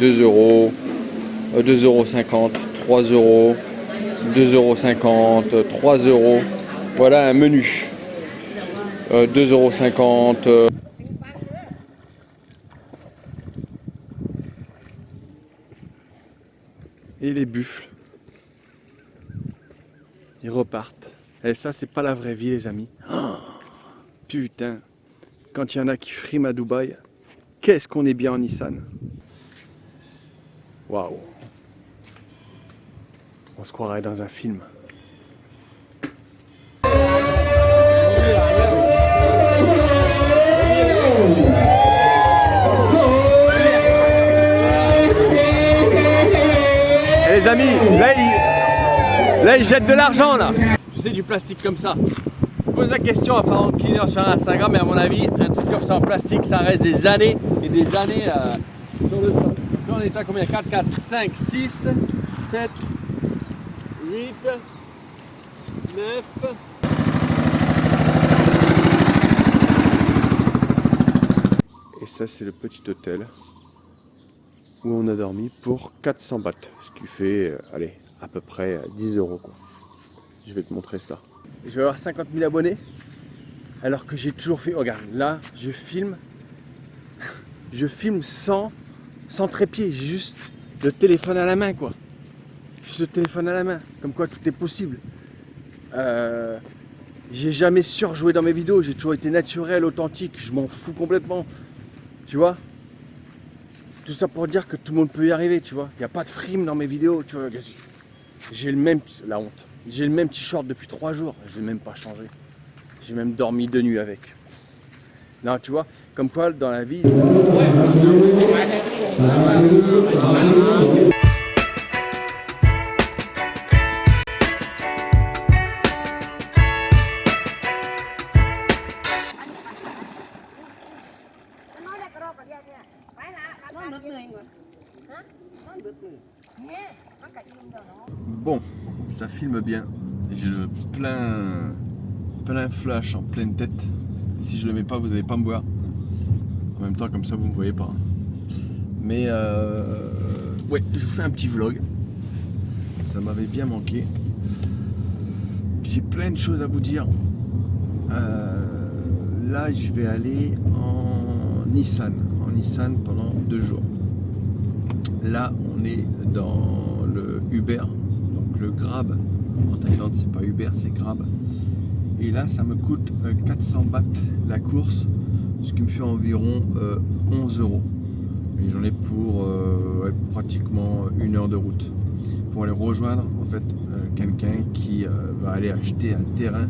2 euros, 2,50 €, 3 euros, 2,50 €, 3 euros. Voilà un menu. 2,50 €. Et les buffles, ils repartent. Et ça, c'est pas la vraie vie, les amis. Oh, putain, quand il y en a qui friment à Dubaï, qu'est-ce qu'on est bien en Nissan. Waouh. On se croirait dans un film. Et les amis, là ils jettent de l'argent là. Tu sais, du plastique comme ça. Pose la question à Pharaon Cleaner sur Instagram, mais à mon avis, un truc comme ça en plastique, ça reste des années et des années sur le sol. Là on est à combien? 4, 4, 5, 6, 7, 8, 9. Et ça, c'est le petit hôtel où on a dormi pour 400 bahts, ce qui fait, allez, à peu près 10 € quoi. Je vais te montrer ça. Je vais avoir 50 000 abonnés, alors que j'ai toujours fait, regarde, là, je filme sans trépied, j'ai juste le téléphone à la main quoi. Juste le téléphone à la main, comme quoi tout est possible. J'ai jamais surjoué dans mes vidéos, j'ai toujours été naturel, authentique, je m'en fous complètement. Tu vois? Tout ça pour dire que tout le monde peut y arriver, tu vois. Il n'y a pas de frime dans mes vidéos, tu vois. J'ai le même, la honte. J'ai le même t-shirt depuis 3 jours, je l'ai même pas changé. J'ai même dormi 2 nuits avec. Non, tu vois, comme quoi dans la vie... Bon, ça filme bien. J'ai le plein flash en pleine tête. Et si je le mets pas, vous n'allez pas me voir. En même temps, comme ça, vous me voyez pas. Mais ouais, je vous fais un petit vlog. Ça m'avait bien manqué. J'ai plein de choses à vous dire. Là, je vais aller en Nissan pendant 2 jours. Là, on est dans le Uber, donc le Grab. En Thaïlande, c'est pas Uber, c'est Grab. Et là, ça me coûte 400 bahts la course, ce qui me fait environ 11 €. Et j'en ai pour ouais, pratiquement 1 heure de route pour aller rejoindre en fait quelqu'un qui va aller acheter un terrain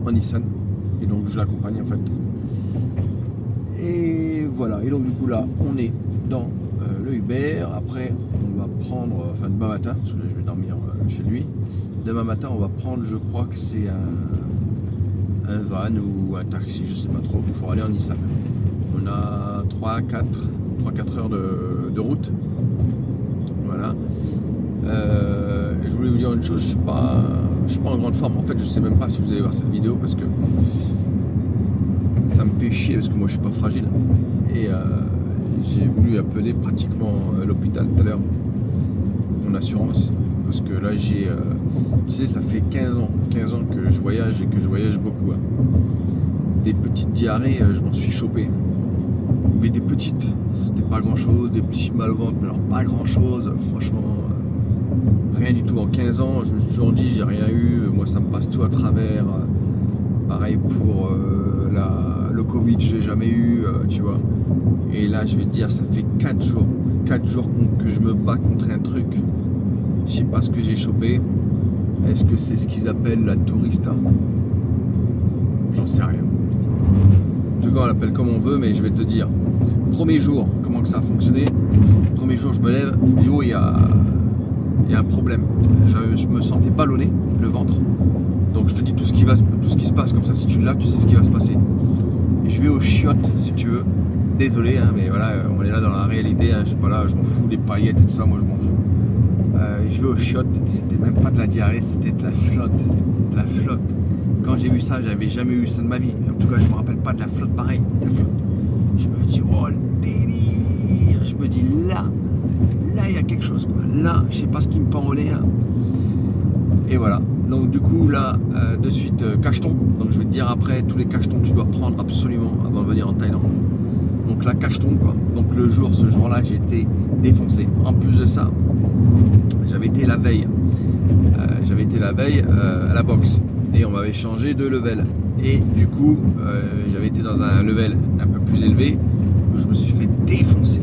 en Nissan. Et donc, je l'accompagne en fait. Et voilà. Et donc, du coup, là, on est dans le Uber. Après on va prendre, enfin demain matin, parce que là je vais dormir chez lui. Demain matin on va prendre, je crois que c'est un van ou un taxi, je sais pas trop, pour aller en Nissan. On a 3-4 heures de route. Voilà. Je voulais vous dire une chose, je suis pas en grande forme. En fait, je sais même pas si vous allez voir cette vidéo parce que ça me fait chier parce que moi je suis pas fragile. Et j'ai voulu appeler pratiquement l'hôpital tout à l'heure, mon assurance, parce que là j'ai, tu sais, ça fait 15 ans que je voyage et que je voyage beaucoup. Hein. Des petites diarrhées, je m'en suis chopé, mais des petites, c'était pas grand chose, des petits mal au ventre, mais alors pas grand chose, franchement, rien du tout. En 15 ans, je me suis toujours dit, j'ai rien eu, moi ça me passe tout à travers. Pareil pour le Covid, je l'ai jamais eu, tu vois. Et là, je vais te dire, ça fait 4 jours que je me bats contre un truc. Je sais pas ce que j'ai chopé. Est-ce que c'est ce qu'ils appellent la tourista? J'en sais rien. En tout cas, on l'appelle comme on veut, mais je vais te dire. Premier jour, comment que ça a fonctionné? Premier jour, je me lève, je me dis, oh, il y a un problème. Je me sentais ballonné, le ventre. Donc je te dis tout ce qui se passe, comme ça, si tu l'as, tu sais ce qui va se passer. Et je vais aux chiottes, si tu veux. Désolé, hein, mais voilà, on est là dans la réalité, hein, je suis pas là, je m'en fous des paillettes et tout ça, moi je m'en fous. Je vais aux chiottes, c'était même pas de la diarrhée, c'était de la flotte. De la flotte. Quand j'ai vu ça, j'avais jamais eu ça de ma vie. En tout cas, je me rappelle pas de la flotte pareille, de la flotte. Je me dis, oh le délire. Je me dis là, Là, je sais pas ce qui me pend au nez là. Et voilà. Donc du coup là, de suite cacheton. Donc je vais te dire après tous les cachetons que tu dois prendre absolument avant de venir en Thaïlande. Donc là, cacheton quoi. Donc ce jour-là, j'étais défoncé. En plus de ça, j'avais été la veille à la boxe et on m'avait changé de level. Et du coup, j'avais été dans un level un peu plus élevé où je me suis fait défoncer.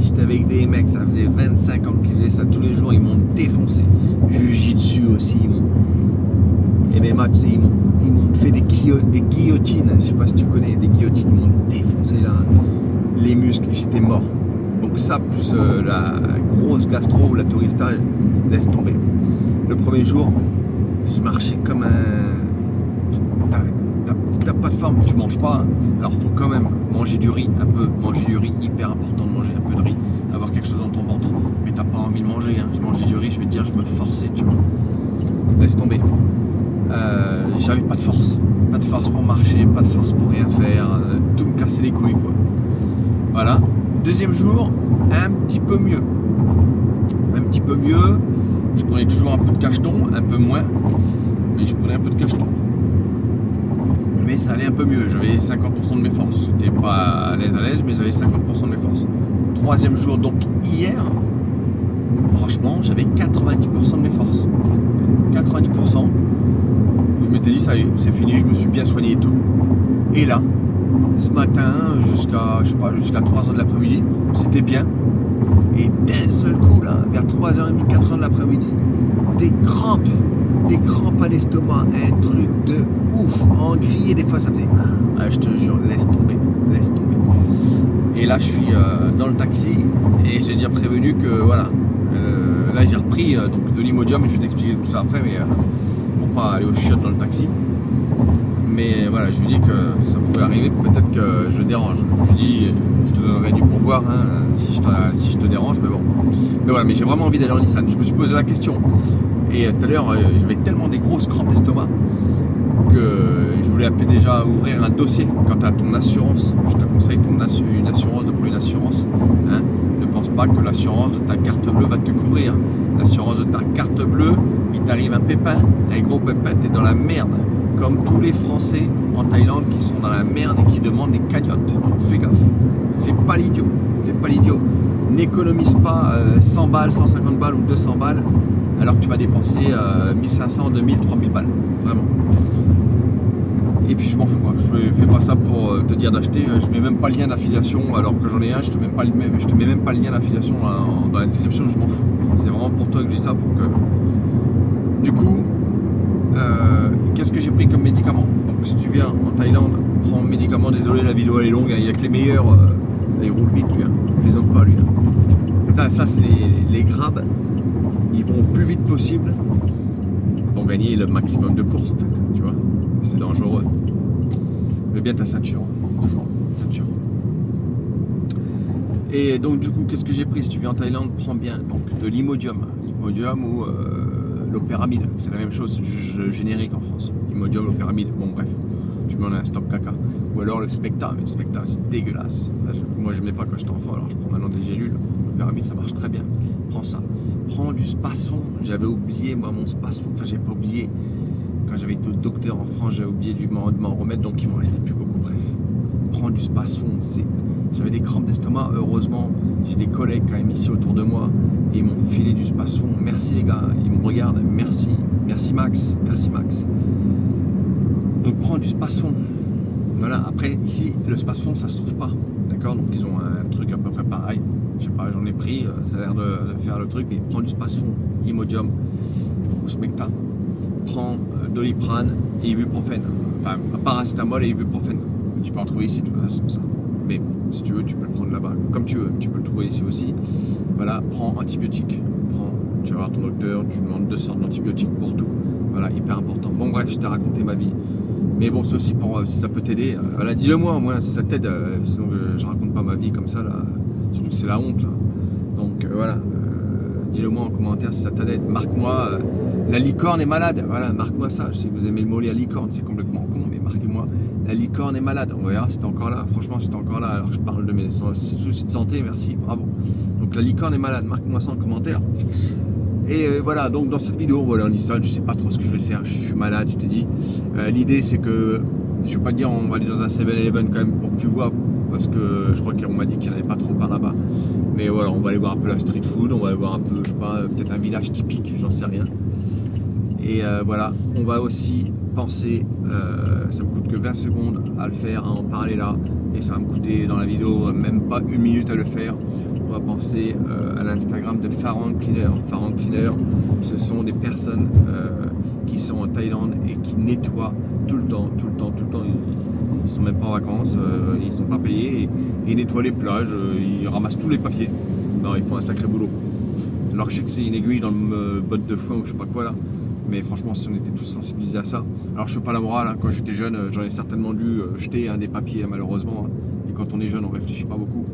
J'étais avec des mecs, ça faisait 25 ans qu'ils faisaient ça tous les jours, ils m'ont défoncé. Jiu-jitsu aussi, MMA, tu sais, ils m'ont fait des guillotines, je sais pas si tu connais, des guillotines, ils m'ont défoncé là, les muscles, j'étais mort. Donc ça, plus la grosse gastro ou la tourista, laisse tomber. Le premier jour, je marchais comme un... T'as pas de forme, tu manges pas, hein. Alors faut quand même manger du riz, un peu, manger du riz, hyper important de manger un peu de riz, avoir quelque chose dans ton ventre, mais t'as pas envie de manger, hein. Je mangeais du riz, je vais te dire, je me forçais, tu vois, laisse tomber. J'avais pas de force pour marcher, pas de force pour rien faire, tout me cassait les couilles quoi. Voilà, deuxième jour, un petit peu mieux, je prenais toujours un peu de cacheton, un peu moins, mais je prenais un peu de cacheton. Mais ça allait un peu mieux, j'avais 50% de mes forces. J'étais pas à l'aise, mais j'avais 50% de mes forces. Troisième jour, donc hier, franchement, j'avais 90% de mes forces. 90%. Je m'étais dit, ça y est, c'est fini, je me suis bien soigné et tout. Et là, ce matin, jusqu'à 3h de l'après-midi, c'était bien. Et d'un seul coup, là, vers 3h30, 4h de l'après-midi, des crampes à l'estomac, un truc de ouf, en grillé des fois ça faisait, je te jure, laisse tomber. Et là je suis dans le taxi et j'ai déjà prévenu que voilà, là j'ai repris donc de l'Imodium, et je vais t'expliquer tout ça après, mais pour pas aller au chiottes dans le taxi. Mais voilà, je lui dis que ça pouvait arriver, peut-être que je dérange. Je lui dis, je te donnerai du pourboire hein, si je te dérange, mais bon. Mais voilà, mais j'ai vraiment envie d'aller en Nissan. Je me suis posé la question. Et tout à l'heure, j'avais tellement des grosses crampes d'estomac que je voulais appeler déjà ouvrir un dossier quant à ton assurance. Je te conseille une assurance, de prendre une assurance. Hein. Ne pense pas que l'assurance de ta carte bleue va te couvrir. L'assurance de ta carte bleue, il t'arrive un pépin, un gros pépin, t'es dans la merde. Comme tous les Français en Thaïlande qui sont dans la merde et qui demandent des cagnottes. Donc fais gaffe, fais pas l'idiot. N'économise pas 100 balles, 150 balles ou 200 balles alors que tu vas dépenser 1500, 2000, 3000 balles. Vraiment. Et puis je m'en fous, hein. Je fais pas ça pour te dire d'acheter, je mets même pas le lien d'affiliation alors que j'en ai un, je te mets même pas le lien d'affiliation dans la description, je m'en fous. C'est vraiment pour toi que je dis ça pour que... Du coup, qu'est-ce que j'ai pris comme médicament? Donc si tu viens en Thaïlande, prends médicament, désolé la vidéo elle est longue, hein. Il n'y a que les meilleurs, il roule vite lui, hein. Je plaisante pas lui. Hein. Putain, ça c'est les grabs, ils vont le plus vite possible pour gagner le maximum de courses en fait, tu vois. C'est dangereux. Mais bien ta ceinture, toujours, ceinture. Et donc du coup, qu'est-ce que j'ai pris? Si tu viens en Thaïlande, prends bien donc de l'Imodium ou l'opéramide, c'est la même chose, c'est générique en France. Imodium, l'opéramide, bon bref, tu mets un stop caca. Ou alors le Specta, mais le Specta c'est dégueulasse. Moi je ne mets pas quand j'étais enfant, alors je prends maintenant des gélules. L'opéramide ça marche très bien. Prends ça. Prends du Spasfon. J'avais oublié moi mon Spasfon, enfin j'ai pas oublié. Quand j'avais été au docteur en France, j'avais oublié de m'en remettre, donc il m'en restait plus beaucoup. Bref, prends du Spasfon. J'avais des crampes d'estomac, heureusement, j'ai des collègues quand même ici autour de moi et ils m'ont filé du Spasfon. Merci les gars, ils me regardent, merci Max. Donc prends du Spasfon. Voilà, après ici, le Spasfon ça se trouve pas, d'accord? Donc ils ont un truc à peu près pareil. Je sais pas, j'en ai pris, ça a l'air de faire le truc, mais prends du Spasfon, Imodium ou Specta. Prends Doliprane et ibuprofène, enfin paracétamol et ibuprofène. Tu peux en trouver ici, tu vois, c'est comme ça. Mais si tu veux, tu peux le prendre là-bas, comme tu veux, tu peux le trouver ici aussi. Voilà, prends antibiotiques. Tu vas voir ton docteur, tu demandes 2 sortes d'antibiotiques pour tout. Voilà, hyper important. Bon bref, je t'ai raconté ma vie. Mais bon, c'est aussi pour si ça peut t'aider. Voilà, dis-le moi au moins si ça t'aide. Sinon, je raconte pas ma vie comme ça là. Surtout que c'est la honte là. Donc voilà. dis-le moi en commentaire si ça t'aide. Marque-moi la licorne est malade. Voilà, marque-moi ça. Je sais que vous aimez le mot la licorne, c'est complètement con, mais marquez-moi la licorne est malade. On verra si t'es encore là. Franchement, si t'es encore là, alors je parle de mes soucis de santé, merci, bravo. Donc la licorne est malade, marque-moi ça en commentaire. Et voilà, donc dans cette vidéo, voilà, en Islande, je sais pas trop ce que je vais faire. Je suis malade, je te dis. L'idée c'est que, je vais pas te dire on va aller dans un 7-Eleven quand même pour que tu vois, parce que je crois qu'on m'a dit qu'il n'y en avait pas trop par là-bas. Mais voilà, on va aller voir un peu la street food, on va aller voir un peu, je sais pas, peut-être un village typique, j'en sais rien. Et voilà, on va aussi penser, ça me coûte que 20 secondes à le faire, à en parler là, et ça va me coûter dans la vidéo même pas 1 minute à le faire. On va penser à l'Instagram de Farang Cleaner. Farang Cleaner, ce sont des personnes qui sont en Thaïlande et qui nettoient tout le temps. Ils sont même pas en vacances, ils sont pas payés et ils nettoient les plages, ils ramassent tous les papiers. Non, ils font un sacré boulot. Alors que je sais que c'est une aiguille dans le botte de foin ou je sais pas quoi là. Mais franchement, si on était tous sensibilisés à ça. Alors je fais pas la morale, hein. Quand j'étais jeune, j'en ai certainement dû jeter des papiers malheureusement. Et quand on est jeune, on réfléchit pas beaucoup.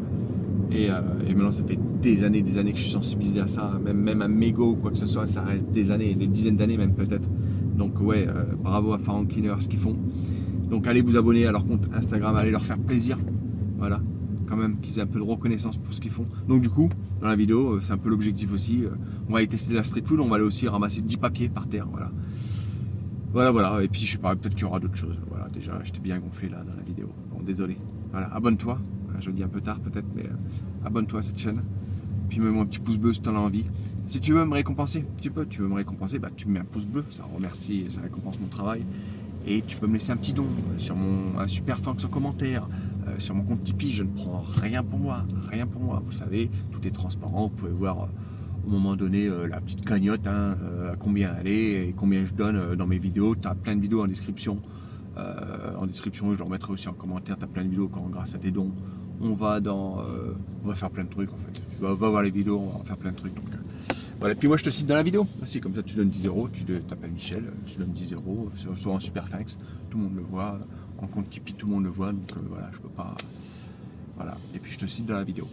Et maintenant, ça fait des années que je suis sensibilisé à ça. Même un mégot ou quoi que ce soit, ça reste des années, des dizaines d'années même peut-être. Donc ouais, bravo à Farang Cleaner, ce qu'ils font. Donc allez vous abonner à leur compte Instagram, allez leur faire plaisir. Voilà, quand même qu'ils aient un peu de reconnaissance pour ce qu'ils font. Donc du coup, dans la vidéo, c'est un peu l'objectif aussi. On va aller tester la street food, on va aller aussi ramasser 10 papiers par terre. Voilà. Et puis je sais pas, peut-être qu'il y aura d'autres choses. Voilà, déjà, j'étais bien gonflé là dans la vidéo. Bon, désolé. Voilà, abonne-toi. Je le dis un peu tard peut-être, mais abonne-toi à cette chaîne. Puis mets-moi un petit pouce bleu si tu en as envie. Si tu veux me récompenser, tu veux me récompenser, bah, tu me mets un pouce bleu, ça remercie, ça récompense mon travail. Et tu peux me laisser un petit don sur un super thanks en commentaire, sur mon compte Tipeee. Je ne prends rien pour moi, Vous savez, tout est transparent. Vous pouvez voir au moment donné la petite cagnotte, à combien elle est et combien je donne dans mes vidéos. Tu as plein de vidéos en description. Je le remettrai aussi en commentaire. Tu as plein de vidéos grâce à tes dons. On va faire plein de trucs en fait. Tu vas voir les vidéos, on va faire plein de trucs. Donc, voilà. Puis moi je te cite dans la vidéo. Aussi, comme ça tu donnes 10 €, tu t'appelles Michel, tu donnes 10 €, soit en super thanks, tout le monde le voit, en compte Tipeee tout le monde le voit, donc voilà, je peux pas. Voilà. Et puis je te cite dans la vidéo.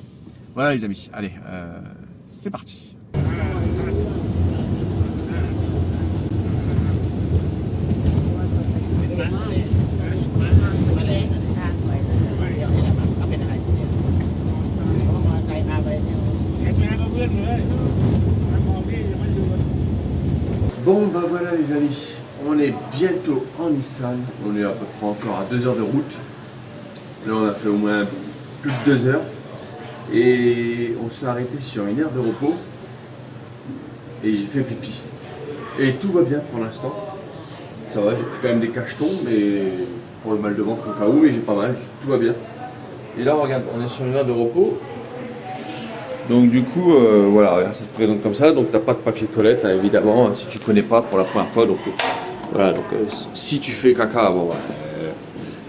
Voilà les amis, allez, c'est parti. Bon bah voilà les amis, on est bientôt en Isan, on est à peu près encore à 2 heures de route. Là on a fait au moins plus de 2 heures et on s'est arrêté sur une aire de repos et j'ai fait pipi. Et tout va bien pour l'instant, ça va, j'ai pris quand même des cachetons mais pour le mal de ventre au cas où, mais j'ai pas mal, tout va bien. Et là regarde, on est sur une aire de repos. Donc du coup, voilà, ça se présente comme ça, donc t'as pas de papier toilette, là, évidemment, si tu connais pas pour la première fois, donc voilà, donc si tu fais caca, bon,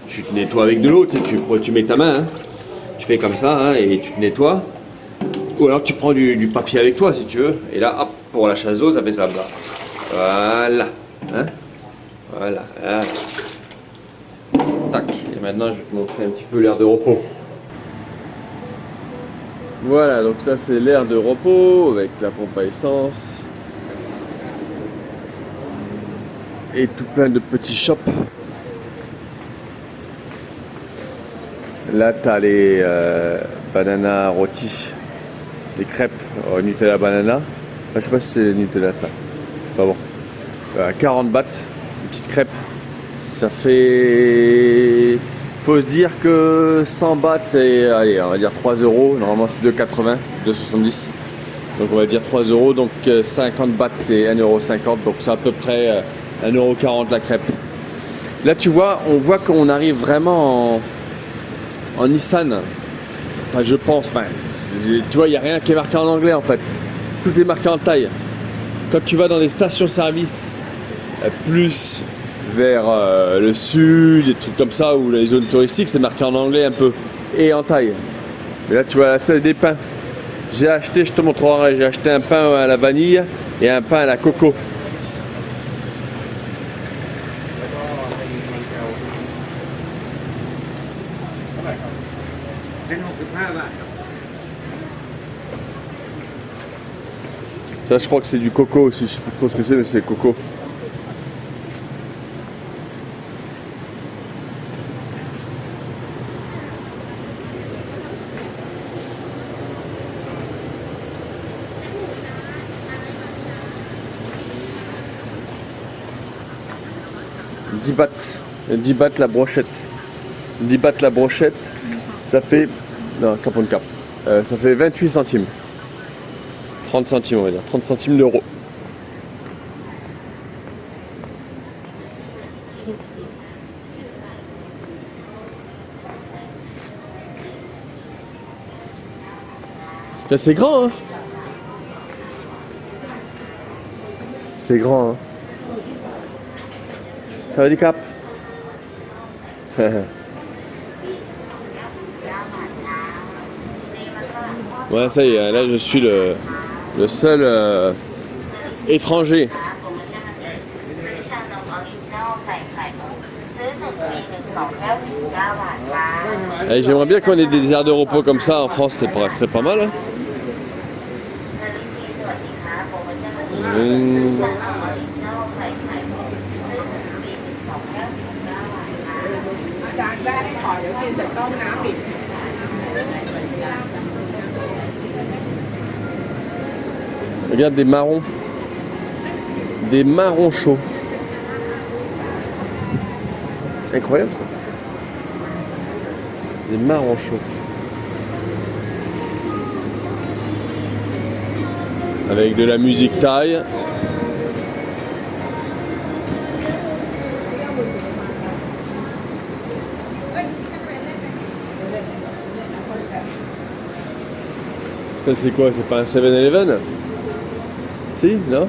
tu te nettoies avec de l'eau, tu mets ta main, hein, tu fais comme ça, hein, et tu te nettoies, ou alors tu prends du papier avec toi, si tu veux, et là, hop, pour la chasse d'eau, ça fait ça, là. Voilà, hein, voilà, tac, et maintenant je vais te montrer un petit peu l'aire de repos. Voilà, donc ça c'est l'aire de repos avec la pompe à essence et tout plein de petits shops. Là t'as les banana rôti, les crêpes Nutella banana. Je sais pas si c'est Nutella ça. Enfin bon, 40 bahts, une petite crêpe. Ça fait... Faut se dire que 100 bahts c'est, allez, on va dire 3 €, normalement c'est 2,80, 2,70. Donc on va dire 3 €, donc 50 bahts c'est 1,50 €, donc c'est à peu près 1,40 € la crêpe. Là tu vois, on voit qu'on arrive vraiment en Isan. Enfin je pense, tu vois, il n'y a rien qui est marqué en anglais en fait. Tout est marqué en thaï. Quand tu vas dans les stations-service, plus vers le sud, des trucs comme ça, ou les zones touristiques, c'est marqué en anglais un peu, et en thaï. Mais là tu vois la salle des pains. J'ai acheté, je te montrerai, j'ai acheté un pain à la vanille et un pain à la coco. Ça, je crois que c'est du coco aussi. Je sais pas trop ce que c'est, mais c'est coco. $10 la brochette. 10 bahts la brochette, ça fait. Non, cap on cap. Ça fait 28 centimes. 30 centimes, on va dire. 30 centimes d'euros. C'est grand, hein? C'est grand, hein? Ça va du cap? Ouais, ça y est, là je suis le seul étranger. J'aimerais bien qu'on ait des aires de repos comme ça en France, ça serait pas mal. Hein. Regarde des marrons. Des marrons chauds. Incroyable ça. Des marrons chauds. Avec de la musique thaï. Ça c'est quoi? C'est pas un 7-Eleven? Si, non?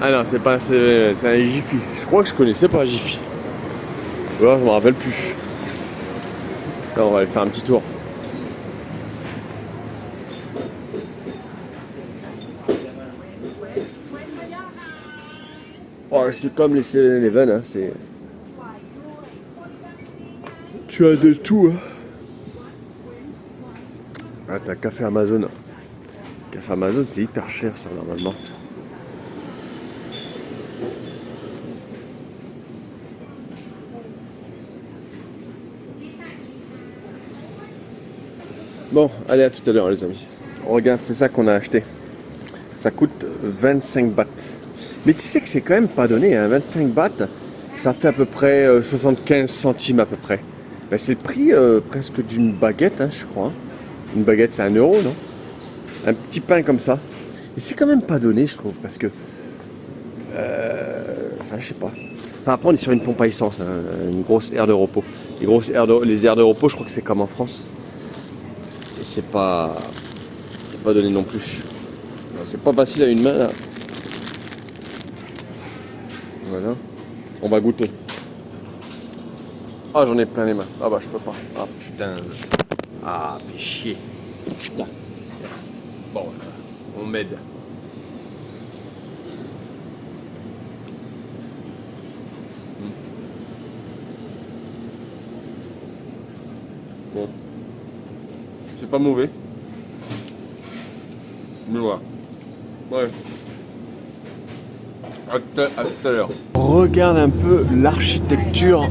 Ah non, c'est pas un 7-Eleven, c'est un Jiffy. Je crois que je connaissais pas Jiffy. Ou alors je me rappelle plus. Là, on va aller faire un petit tour. Oh, c'est comme les 7-Eleven, hein, c'est... Tu as de tout, hein. Ah, t'as Café Amazon. Café Amazon, c'est hyper cher, ça, normalement. Bon, allez, à tout à l'heure, les amis. Regarde, c'est ça qu'on a acheté. Ça coûte 25 bahts. Mais tu sais que c'est quand même pas donné, hein. 25 bahts, ça fait à peu près 75 centimes à peu près. Ben, c'est le prix presque d'une baguette, hein, je crois. Une baguette, c'est 1 euro, non? Un petit pain comme ça. Et c'est quand même pas donné, je trouve, parce que... Enfin, je sais pas. Enfin, après, on est sur une pompe à essence, hein, une grosse aire de repos. Les aires de repos, je crois que c'est comme en France. Et c'est pas donné non plus. C'est pas facile à une main, là. Voilà. On va goûter. Ah, j'en ai plein les mains. Ah bah, je peux pas. Ah, putain. Ah, fais chier. Putain. Bon, on m'aide. Bon. C'est pas mauvais. Mais voilà. Ouais. À tout à l'heure. Regarde un peu l'architecture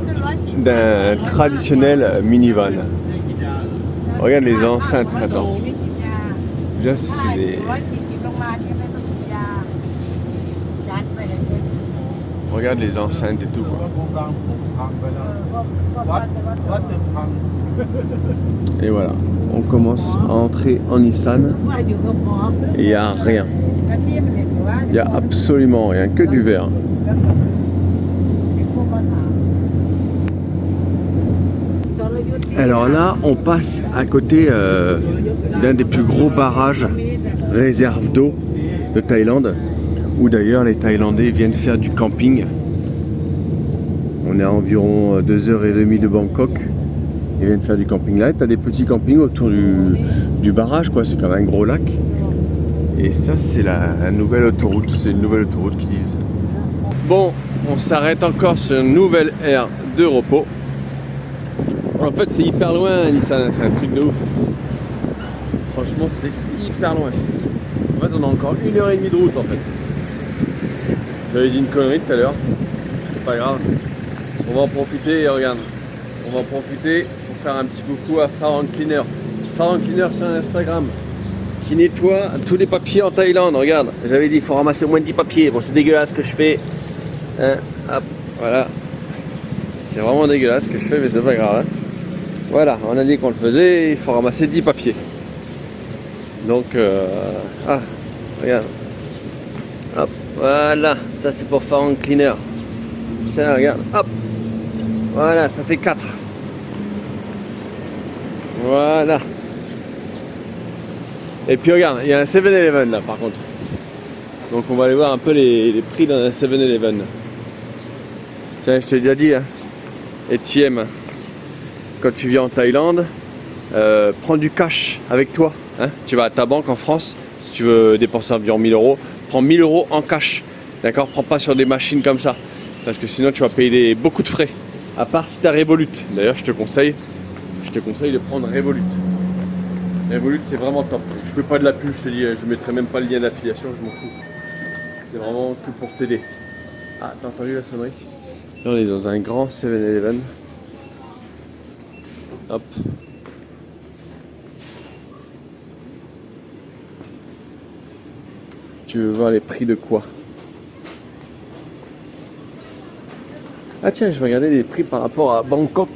d'un traditionnel minivan. Regarde les enceintes, attends. Là, c'est des... Regarde les enceintes et tout, quoi. Et voilà, on commence à entrer en Nissan. Et il n'y a rien. Il n'y a absolument rien, que du verre. Alors là, on passe à côté d'un des plus gros barrages réserve d'eau de Thaïlande, où d'ailleurs les Thaïlandais viennent faire du camping. On est à environ 2h30 de Bangkok. Ils viennent faire du camping là. Tu as des petits campings autour du barrage, quoi. C'est comme un gros lac. Et ça, c'est la nouvelle autoroute. C'est une nouvelle autoroute qu'ils disent. Bon, on s'arrête encore sur une nouvelle aire de repos. En fait, c'est hyper loin, Nissan. C'est un truc de ouf. franchement, c'est hyper loin. En fait, on a encore 1h30 de route en fait. J'avais dit une connerie tout à l'heure. C'est pas grave. On va en profiter et regarde. On va en profiter pour faire un petit coucou à Far Cleaner. Far Cleaner sur Instagram. Qui nettoie tous les papiers en Thaïlande. Regarde, j'avais dit il faut ramasser au moins 10 papiers. Bon, c'est dégueulasse ce que je fais. Hein, hop, voilà. C'est vraiment dégueulasse ce que je fais, mais c'est pas grave. Hein. Voilà, on a dit qu'on le faisait, il faut ramasser 10 papiers. Donc, regarde. Hop, voilà, ça c'est pour Far Cleaner. Tiens, regarde, hop. Voilà, ça fait 4. Voilà. Et puis regarde, il y a un 7-Eleven là par contre. Donc on va aller voir un peu les prix dans un 7-Eleven. Tiens, je t'ai déjà dit, hein. Etienne, quand tu viens en Thaïlande, prends du cash avec toi. Hein. Tu vas à ta banque en France, si tu veux dépenser environ 1000 euros, prends 1000 euros en cash. D'accord, prends pas sur des machines comme ça. Parce que sinon tu vas payer beaucoup de frais. À part si tu as Revolut. D'ailleurs, je te conseille de prendre Revolut. Revolut, c'est vraiment top. Je fais pas de la pub, je te dis, je mettrai même pas le lien d'affiliation, je m'en fous. C'est vraiment que pour t'aider. Ah, t'as entendu la sonnerie? Là, on est dans un grand 7-Eleven. Hop. Tu veux voir les prix de quoi? Ah tiens, je vais regarder les prix par rapport à Bangkok.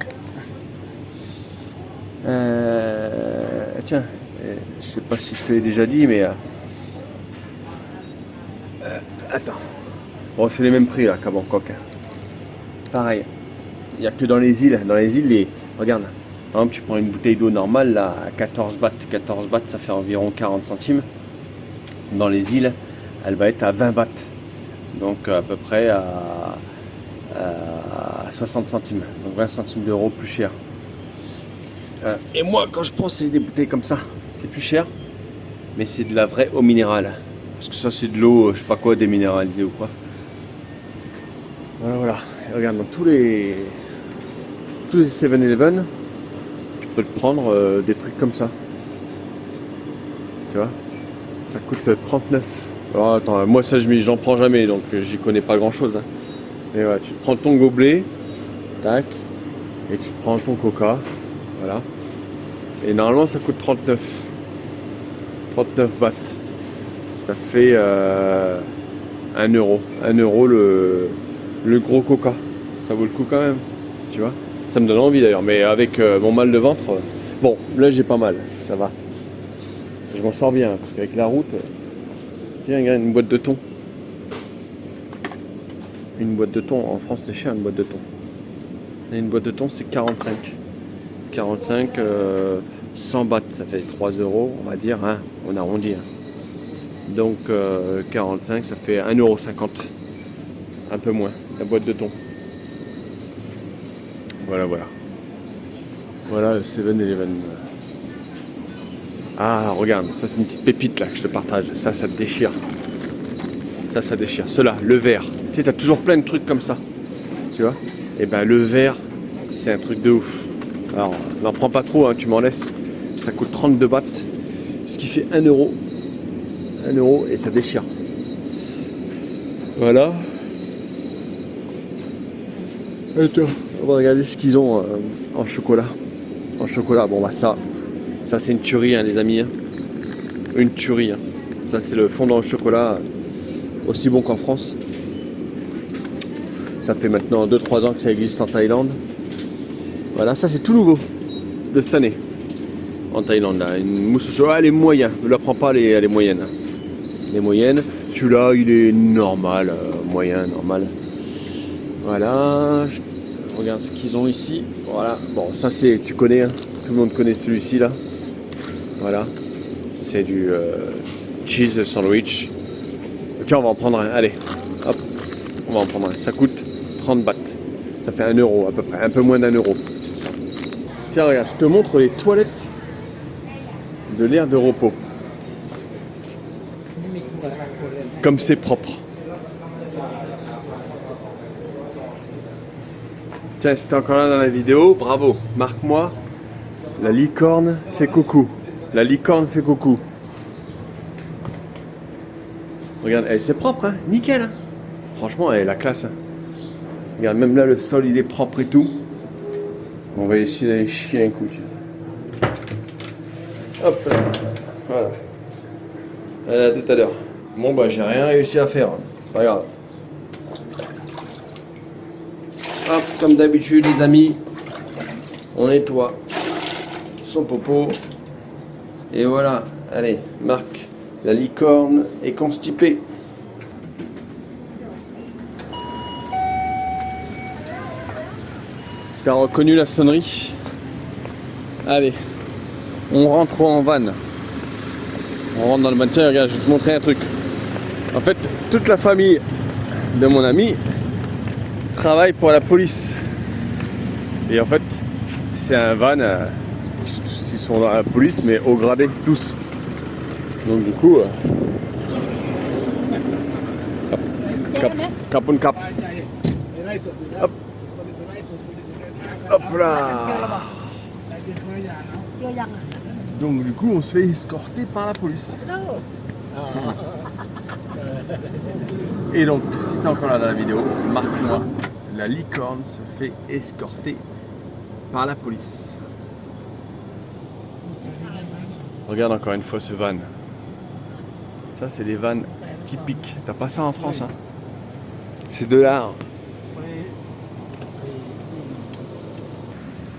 Tiens, je sais pas si je te l'ai déjà dit, mais attends. Bon, c'est les mêmes prix là qu'à Bangkok. Hein. Pareil. Il n'y a que dans les îles. Dans les îles, regarde. Par exemple, tu prends une bouteille d'eau normale là, à 14 bahts. 14 bahts, ça fait environ 40 centimes. Dans les îles, elle va être à 20 bahts. Donc à peu près à 60 centimes. Donc 20 centimes d'euros plus cher. Et moi, quand je prends des bouteilles comme ça, c'est plus cher. Mais c'est de la vraie eau minérale. Parce que ça, c'est de l'eau, je sais pas quoi, déminéralisée ou quoi. Voilà. Et regarde, dans tous les 7-Eleven, tu peux te prendre des trucs comme ça. Tu vois, ça coûte 39. Alors attends, moi ça j'en prends jamais, donc j'y connais pas grand chose. Hein. Mais voilà, tu te prends ton gobelet, tac, et tu te prends ton coca, voilà. Et normalement ça coûte 39 bahts. Ça fait 1 euro. 1 euro le gros coca. Ça vaut le coup quand même, tu vois. Ça me donne envie d'ailleurs, mais avec mon mal de ventre, bon, là j'ai pas mal, ça va. Je m'en sors bien, parce qu'avec la route, tiens, regarde, une boîte de thon. Une boîte de thon, en France c'est cher une boîte de thon. Et une boîte de thon c'est 45. 45, 100 bahts, ça fait 3 euros, on va dire, hein, on arrondit. Hein. Donc 45, ça fait 1,50 €. Un peu moins, la boîte de thon. Voilà. Voilà le 7-Eleven. Ah, regarde, ça c'est une petite pépite là que je te partage. Ça te déchire. Ça déchire. Cela, le verre. Tu sais, t'as toujours plein de trucs comme ça. Tu vois? Et ben le verre, c'est un truc de ouf. Alors, n'en prends pas trop, hein, tu m'en laisses. Ça coûte 32 bahts. Ce qui fait 1 euro. 1 euro et ça déchire. Voilà. Attends, on va regarder ce qu'ils ont en chocolat. En chocolat, bon bah ça c'est une tuerie hein, les amis. Hein. Une tuerie. Hein. Ça c'est le fondant au chocolat, aussi bon qu'en France. Ça fait maintenant 2-3 ans que ça existe en Thaïlande. Voilà, ça c'est tout nouveau de cette année. En Thaïlande là, une mousse au chocolat, elle est moyenne. Ne la prends pas, elle est moyenne. Les moyennes. Celui-là il est normal, moyen, normal. Voilà, je regarde ce qu'ils ont ici. Voilà, bon ça c'est, tu connais, hein. Tout le monde connaît celui-ci là. Voilà, c'est du cheese sandwich. Tiens, on va en prendre un, allez, hop, on va en prendre un. Ça coûte 30 bahts. Ça fait 1 euro à peu près, un peu moins d'1 euro. Tiens, regarde, je te montre les toilettes de l'aire de repos. Comme c'est propre. Tiens, si t'es encore là dans la vidéo, bravo, marque-moi, la licorne fait coucou. La licorne fait coucou. Regarde, c'est propre, hein, nickel. Hein. Franchement, elle est la classe. Hein. Regarde, même là, le sol, il est propre et tout. On va essayer d'aller chier un coup. Tiens. Hop là. Voilà. À tout à l'heure. Bon, bah, j'ai rien réussi à faire. Regarde. Hop, comme d'habitude, les amis, on nettoie son popo. Et voilà. Allez, Marc, la licorne est constipée. T'as reconnu la sonnerie? Allez, on rentre en van. On rentre dans le van. Tiens, regarde, je vais te montrer un truc. En fait, toute la famille de mon ami travaille pour la police. Et en fait, c'est un van, ils sont dans la police, mais au gradé, tous. Donc du coup, cap on cap. Hop. Hop là. Donc du coup, on se fait escorter par la police. Et donc, si t'es encore là dans la vidéo, marque-moi, la licorne se fait escorter par la police. Regarde encore une fois ce van. Ça, c'est les vannes typiques. T'as pas ça en France, hein? C'est de l'art.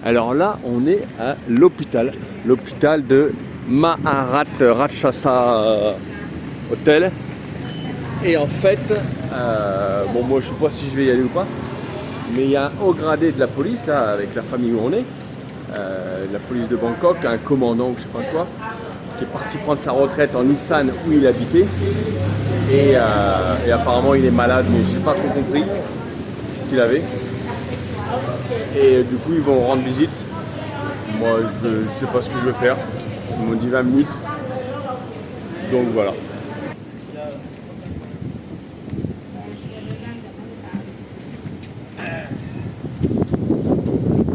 Alors là, on est à l'hôpital de Maharat Rajasa Hotel. Et en fait, bon, moi je sais pas si je vais y aller ou pas, mais il y a un haut gradé de la police là, avec la famille où on est, la police de Bangkok, un commandant ou je sais pas quoi, qui est parti prendre sa retraite en Nissan où il habitait. Et apparemment il est malade, mais j'ai pas trop compris ce qu'il avait. Et du coup ils vont rendre visite. Moi je sais pas ce que je vais faire. Ils m'ont dit 20 minutes. Donc voilà.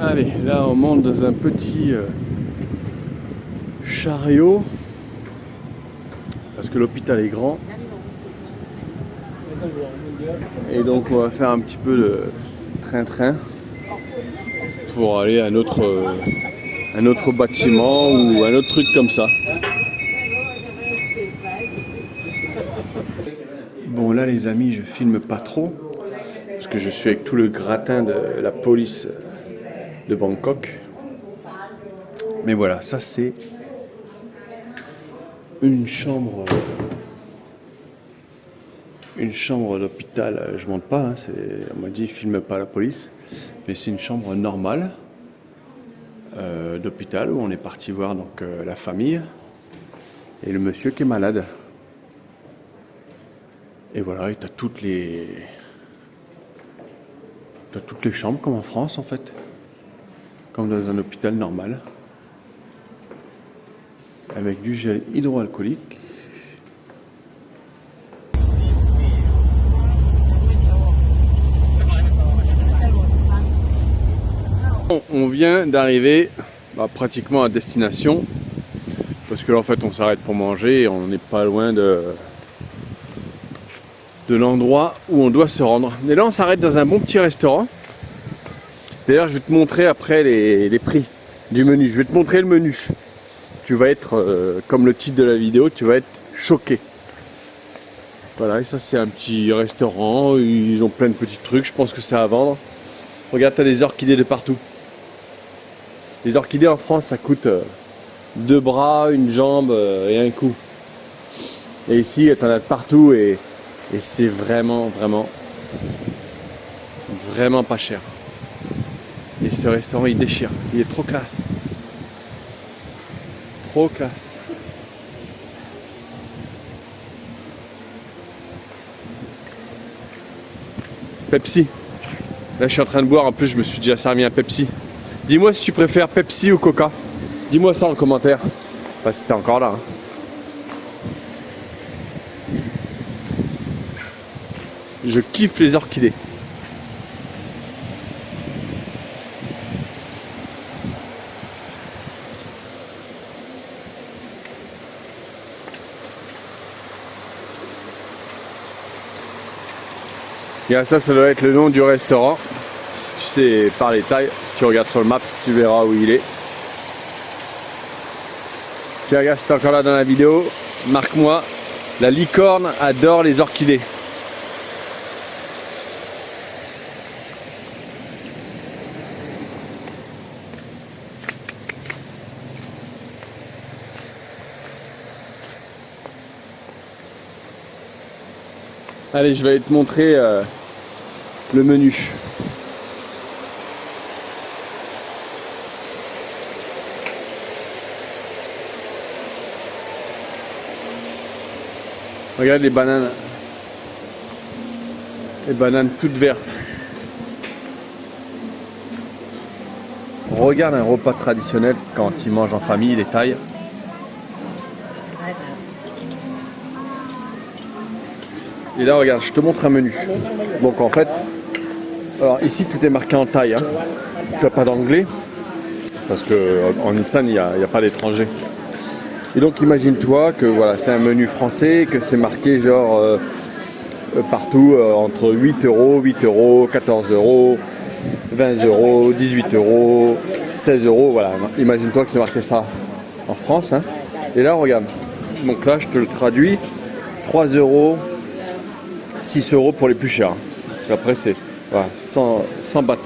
Allez, là on monte dans un petit chariot. Parce que l'hôpital est grand. Et donc on va faire un petit peu de train-train pour aller à un autre bâtiment ou un autre truc comme ça. Bon là les amis, je filme pas trop parce que je suis avec tout le gratin de la police de Bangkok. Mais voilà, ça c'est une chambre d'hôpital. Je monte pas, hein, on m'a dit filme pas la police, mais c'est une chambre normale d'hôpital où on est parti voir donc la famille et le monsieur qui est malade. Et voilà, et t'as toutes les chambres comme en France en fait, comme dans un hôpital normal, avec du gel hydroalcoolique. On vient d'arriver pratiquement à destination, parce que là en fait on s'arrête pour manger et on n'est pas loin de l'endroit où on doit se rendre. Et là on s'arrête dans un bon petit restaurant. D'ailleurs je vais te montrer après les prix du menu. Je vais te montrer le menu. Tu vas être, comme le titre de la vidéo, tu vas être choqué. Voilà, et ça c'est un petit restaurant, ils ont plein de petits trucs, je pense que c'est à vendre. Regarde, t'as des orchidées de partout. Les orchidées en France ça coûte 2 bras, une jambe et un cou. Et ici t'en as de partout et c'est vraiment pas cher. Et ce restaurant il déchire, il est trop classe. Trop classe. Pepsi. Là je suis en train de boire, en plus je me suis déjà servi un Pepsi. Dis-moi si tu préfères Pepsi ou Coca. Dis-moi ça en commentaire. Enfin si t'es encore là. Hein. Je kiffe les orchidées. Et ça, ça doit être le nom du restaurant. Si tu sais par les tailles, tu regardes sur le map, tu verras où il est. Tiens, regarde, si t'es encore là dans la vidéo, marque-moi. La licorne adore les orchidées. Allez, je vais aller te montrer le menu. Regarde les bananes. Les bananes toutes vertes. Regarde un repas traditionnel quand ils mangent en famille, les Thaïs. Et là, regarde, je te montre un menu. Donc en fait, alors ici tout est marqué en thaï. Hein. Tu n'as pas d'anglais, parce qu'en Nissan, il n'y a pas d'étrangers. Et donc imagine-toi que voilà, c'est un menu français, que c'est marqué genre partout entre 8 euros, 8 euros, 14 euros, 20 euros, 18 euros, 16 euros. Voilà, imagine-toi que c'est marqué ça en France. Hein. Et là, regarde, donc là, je te le traduis, 3 euros. 6 euros pour les plus chers. Après, c'est voilà, 100 bahts.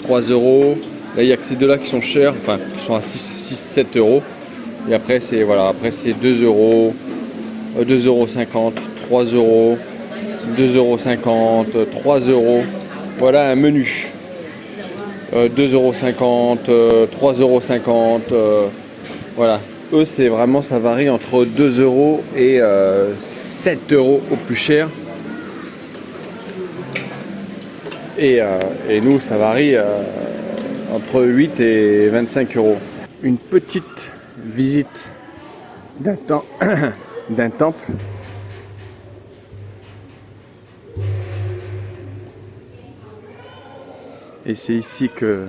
3 euros. Là, il n'y a que ces deux-là qui sont chers, enfin, qui sont à 6-7 euros. Et après, c'est voilà, après c'est 2 euros, 2,50 euros, 3 euros, 2,50 euros, 3 euros. Voilà un menu. 2,50 euros, 3,50 euros. Voilà. Eux, c'est vraiment, ça varie entre 2 euros et 7 euros au plus cher. Et nous, ça varie entre 8 et 25 euros. Une petite visite d'un temple. Et c'est ici que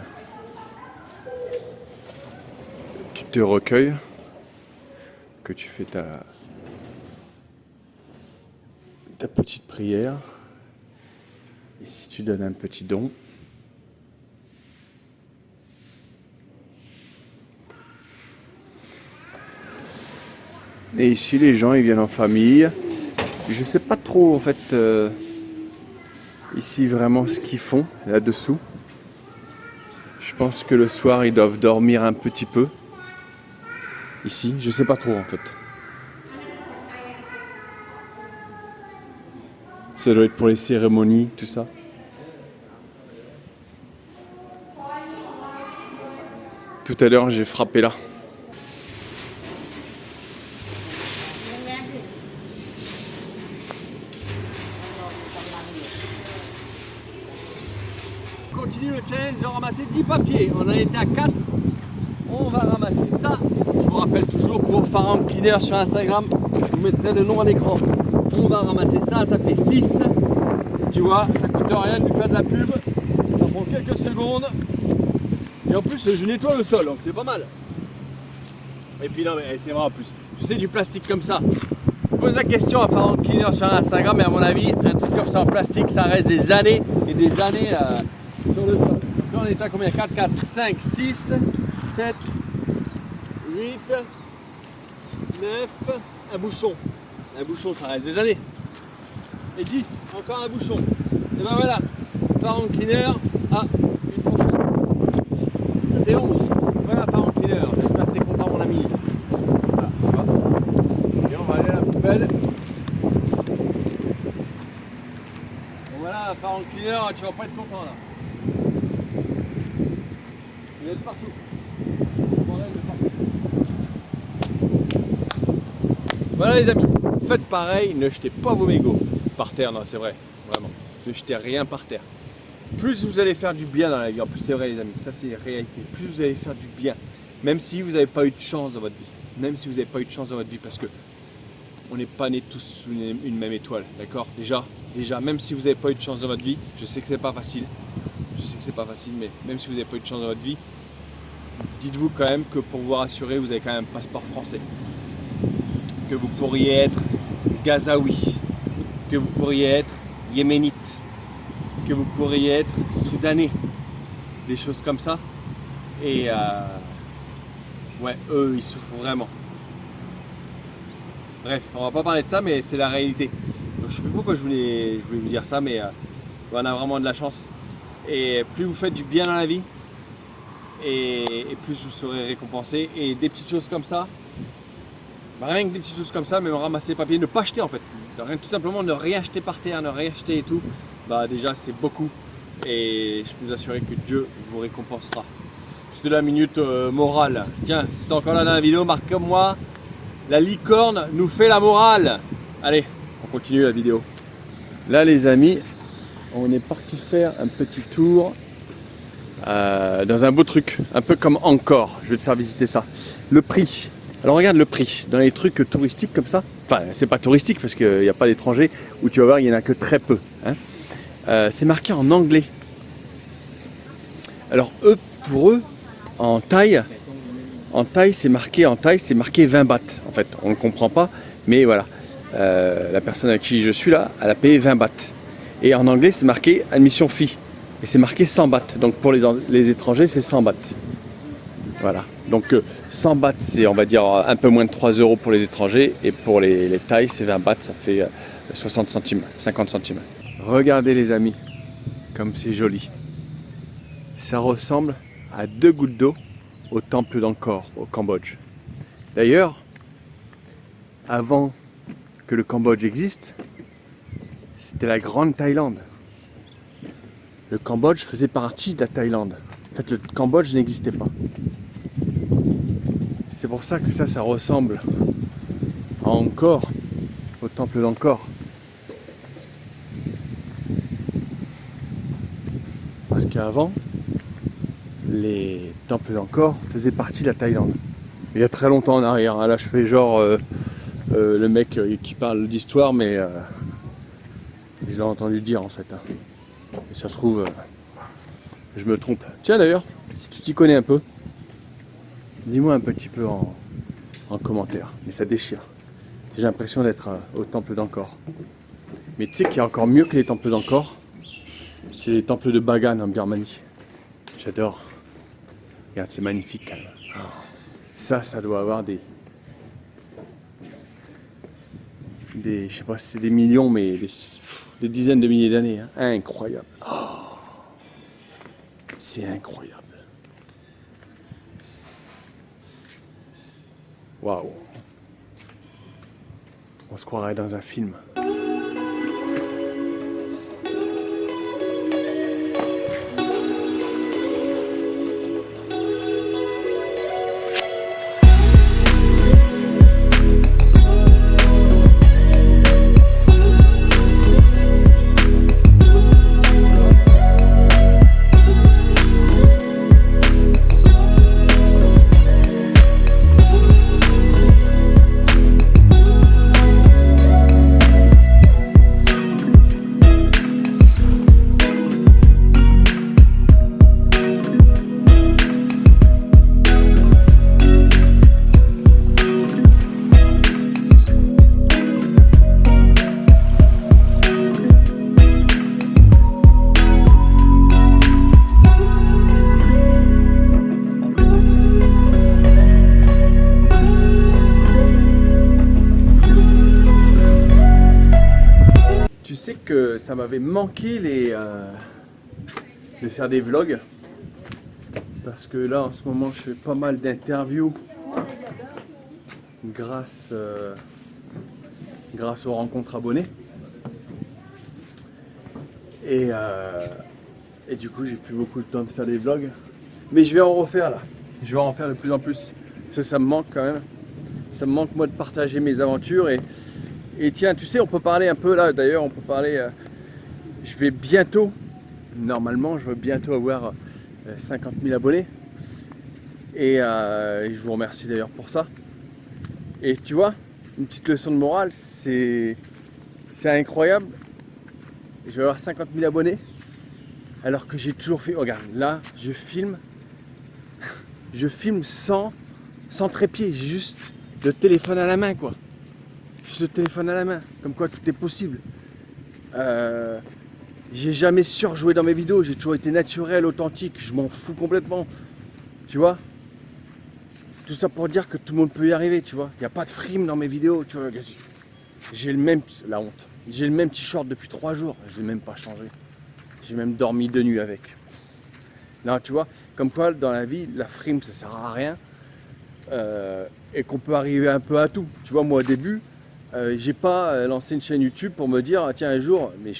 tu te recueilles, que tu fais ta petite prière. Et si tu donnes un petit don, et ici les gens ils viennent en famille. Je sais pas trop en fait ici vraiment ce qu'ils font là-dessous. Je pense que le soir ils doivent dormir un petit peu. Ici, je sais pas trop en fait. Ça doit être pour les cérémonies, tout ça. Tout à l'heure, j'ai frappé là. On continue le challenge de ramasser 10 papiers. On en était à 4. On va ramasser ça. Je vous rappelle toujours pour Pharaon Cleaner sur Instagram, je vous mettrai le nom à l'écran. On va ramasser ça, ça fait 6. Tu vois, ça coûte rien de lui faire de la pub. Ça prend quelques secondes. Et en plus, je nettoie le sol, donc c'est pas mal. Et puis non, mais c'est vrai en plus. Tu sais, du plastique comme ça. Pose la question à Pharaon Cleaner sur Instagram, et à mon avis, un truc comme ça en plastique, ça reste des années et des années sur le sol. Là, on est à combien? 4, 4, 5, 6, 7, 8, 9, un bouchon. Un bouchon, ça reste des années. Et 10, encore un bouchon. Et ben voilà, Pharaon Cleaner a une fourchette. Ça fait 11. Voilà Pharaon Cleaner, j'espère que t'es content mon ami. Voilà, et on va aller à la poubelle. Bon voilà, Pharaon Cleaner, tu vas pas être content là. Il est partout. Voilà les amis, faites pareil, ne jetez pas vos mégots par terre, non c'est vrai, vraiment, ne jetez rien par terre. Plus vous allez faire du bien dans la vie, en plus c'est vrai les amis, ça c'est la réalité, plus vous allez faire du bien, même si vous n'avez pas eu de chance dans votre vie, même si vous n'avez pas eu de chance dans votre vie, parce que on n'est pas nés tous sous une même étoile, d'accord, déjà, même si vous n'avez pas eu de chance dans votre vie, je sais que c'est pas facile, mais même si vous n'avez pas eu de chance dans votre vie, dites-vous quand même que pour vous rassurer, vous avez quand même un passeport français. Que vous pourriez être gazaoui, que vous pourriez être yéménite, que vous pourriez être soudanais. Des choses comme ça. Et ouais, eux, ils souffrent vraiment. Bref, on va pas parler de ça, mais c'est la réalité. Donc, je sais plus pourquoi je voulais vous dire ça, mais on a vraiment de la chance. Et plus vous faites du bien dans la vie, et plus vous serez récompensé. Et des petites choses comme ça, rien que des petites choses comme ça, même ramasser les papiers, ne pas acheter en fait. Tout simplement ne rien jeter par terre, ne rien jeter et tout. Bah déjà c'est beaucoup. Et je peux vous assurer que Dieu vous récompensera. C'était la minute morale. Tiens, si t'es encore là dans la vidéo, marque comme moi. La licorne nous fait la morale. Allez, on continue la vidéo. Là les amis, on est parti faire un petit tour dans un beau truc, un peu comme Angkor. Je vais te faire visiter ça. Le prix. Alors regarde le prix. Dans les trucs touristiques comme ça, enfin c'est pas touristique parce qu'il n'y a pas d'étrangers, où tu vas voir il n'y en a que très peu. Hein. C'est marqué en anglais. Alors pour eux, en Thaï c'est marqué 20 bahts. En fait, on ne comprend pas, mais voilà. La personne avec qui je suis là, elle a payé 20 bahts. Et en anglais, c'est marqué admission fee. Et c'est marqué 100 bahts. Donc pour les étrangers, c'est 100 bahts. Voilà. Donc 100 bahts, c'est on va dire un peu moins de 3 € pour les étrangers. Et pour les Thaïs, c'est 20 bahts, ça fait 60 centimes, 50 centimes. Regardez les amis, comme c'est joli. Ça ressemble à 2 gouttes d'eau au temple d'Angkor, au Cambodge. D'ailleurs, avant que le Cambodge existe, c'était la grande Thaïlande. Le Cambodge faisait partie de la Thaïlande. En fait, le Cambodge n'existait pas. C'est pour ça que ça ressemble à Angkor, au temple d'Angkor. Parce qu'avant, les temples d'Angkor faisaient partie de la Thaïlande. Il y a très longtemps en arrière. Là, je fais genre le mec qui parle d'histoire, mais je l'ai entendu dire en fait. Et ça se trouve, je me trompe. Tiens d'ailleurs, si tu t'y connais un peu, dis-moi un petit peu en commentaire. Mais ça déchire. J'ai l'impression d'être au temple d'Angkor. Mais tu sais qu'il y a encore mieux que les temples d'Angkor. C'est les temples de Bagan en Birmanie. J'adore. Regarde, c'est magnifique quand même. Ça doit avoir des je sais pas si c'est des millions, mais des dizaines de milliers d'années. Hein. Incroyable. Oh, c'est incroyable. Waouh. On se croirait dans un film. Tu sais que ça m'avait manqué de faire des vlogs, parce que là en ce moment je fais pas mal d'interviews grâce aux rencontres abonnés, et du coup j'ai plus beaucoup de temps de faire des vlogs, mais je vais en refaire là, je vais en faire de plus en plus, parce que ça me manque quand même, ça me manque moi de partager mes aventures. Et tiens, tu sais, on peut parler un peu là, d'ailleurs, on peut parler, je vais bientôt, normalement, je vais bientôt avoir 50 000 abonnés. Et je vous remercie d'ailleurs pour ça. Et tu vois, une petite leçon de morale, c'est incroyable. Je vais avoir 50 000 abonnés, alors que j'ai toujours fait, regarde, là, je filme sans trépied, j'ai juste le téléphone à la main, quoi. Juste le téléphone à la main, comme quoi tout est possible. J'ai jamais surjoué dans mes vidéos, j'ai toujours été naturel, authentique, je m'en fous complètement. Tu vois? Tout ça pour dire que tout le monde peut y arriver, tu vois. Il n'y a pas de frime dans mes vidéos, tu vois. J'ai le même, la honte. J'ai le même t-shirt depuis 3 jours, je l'ai même pas changé. J'ai même dormi 2 nuits avec. Non, tu vois, comme quoi dans la vie, la frime ça sert à rien. Et qu'on peut arriver un peu à tout. Tu vois, moi au début, j'ai pas lancé une chaîne YouTube pour me dire, ah, tiens, un jour, mais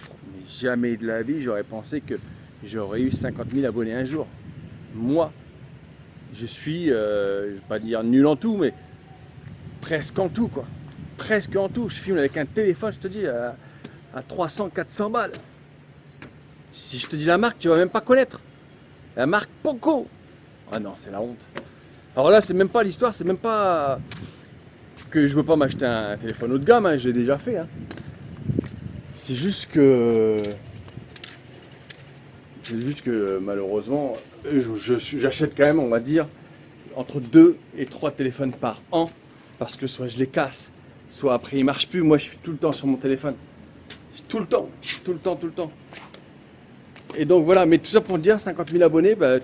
jamais de la vie, j'aurais pensé que j'aurais eu 50 000 abonnés un jour. Moi, je suis, je vais pas dire nul en tout, mais presque en tout, quoi. Presque en tout. Je filme avec un téléphone, je te dis, à 300, 400 balles. Si je te dis la marque, tu vas même pas connaître. La marque Poco. Ah non, c'est la honte. Alors là, c'est même pas l'histoire, c'est même pas que je veux pas m'acheter un téléphone haut de gamme, hein, j'ai déjà fait. Hein. C'est juste que malheureusement, j'achète quand même, on va dire, entre 2 et 3 téléphones par an, parce que soit je les casse, soit après ils marchent plus. Moi, je suis tout le temps sur mon téléphone. Tout le temps. Et donc voilà, mais tout ça pour dire 50 000 abonnés, bah,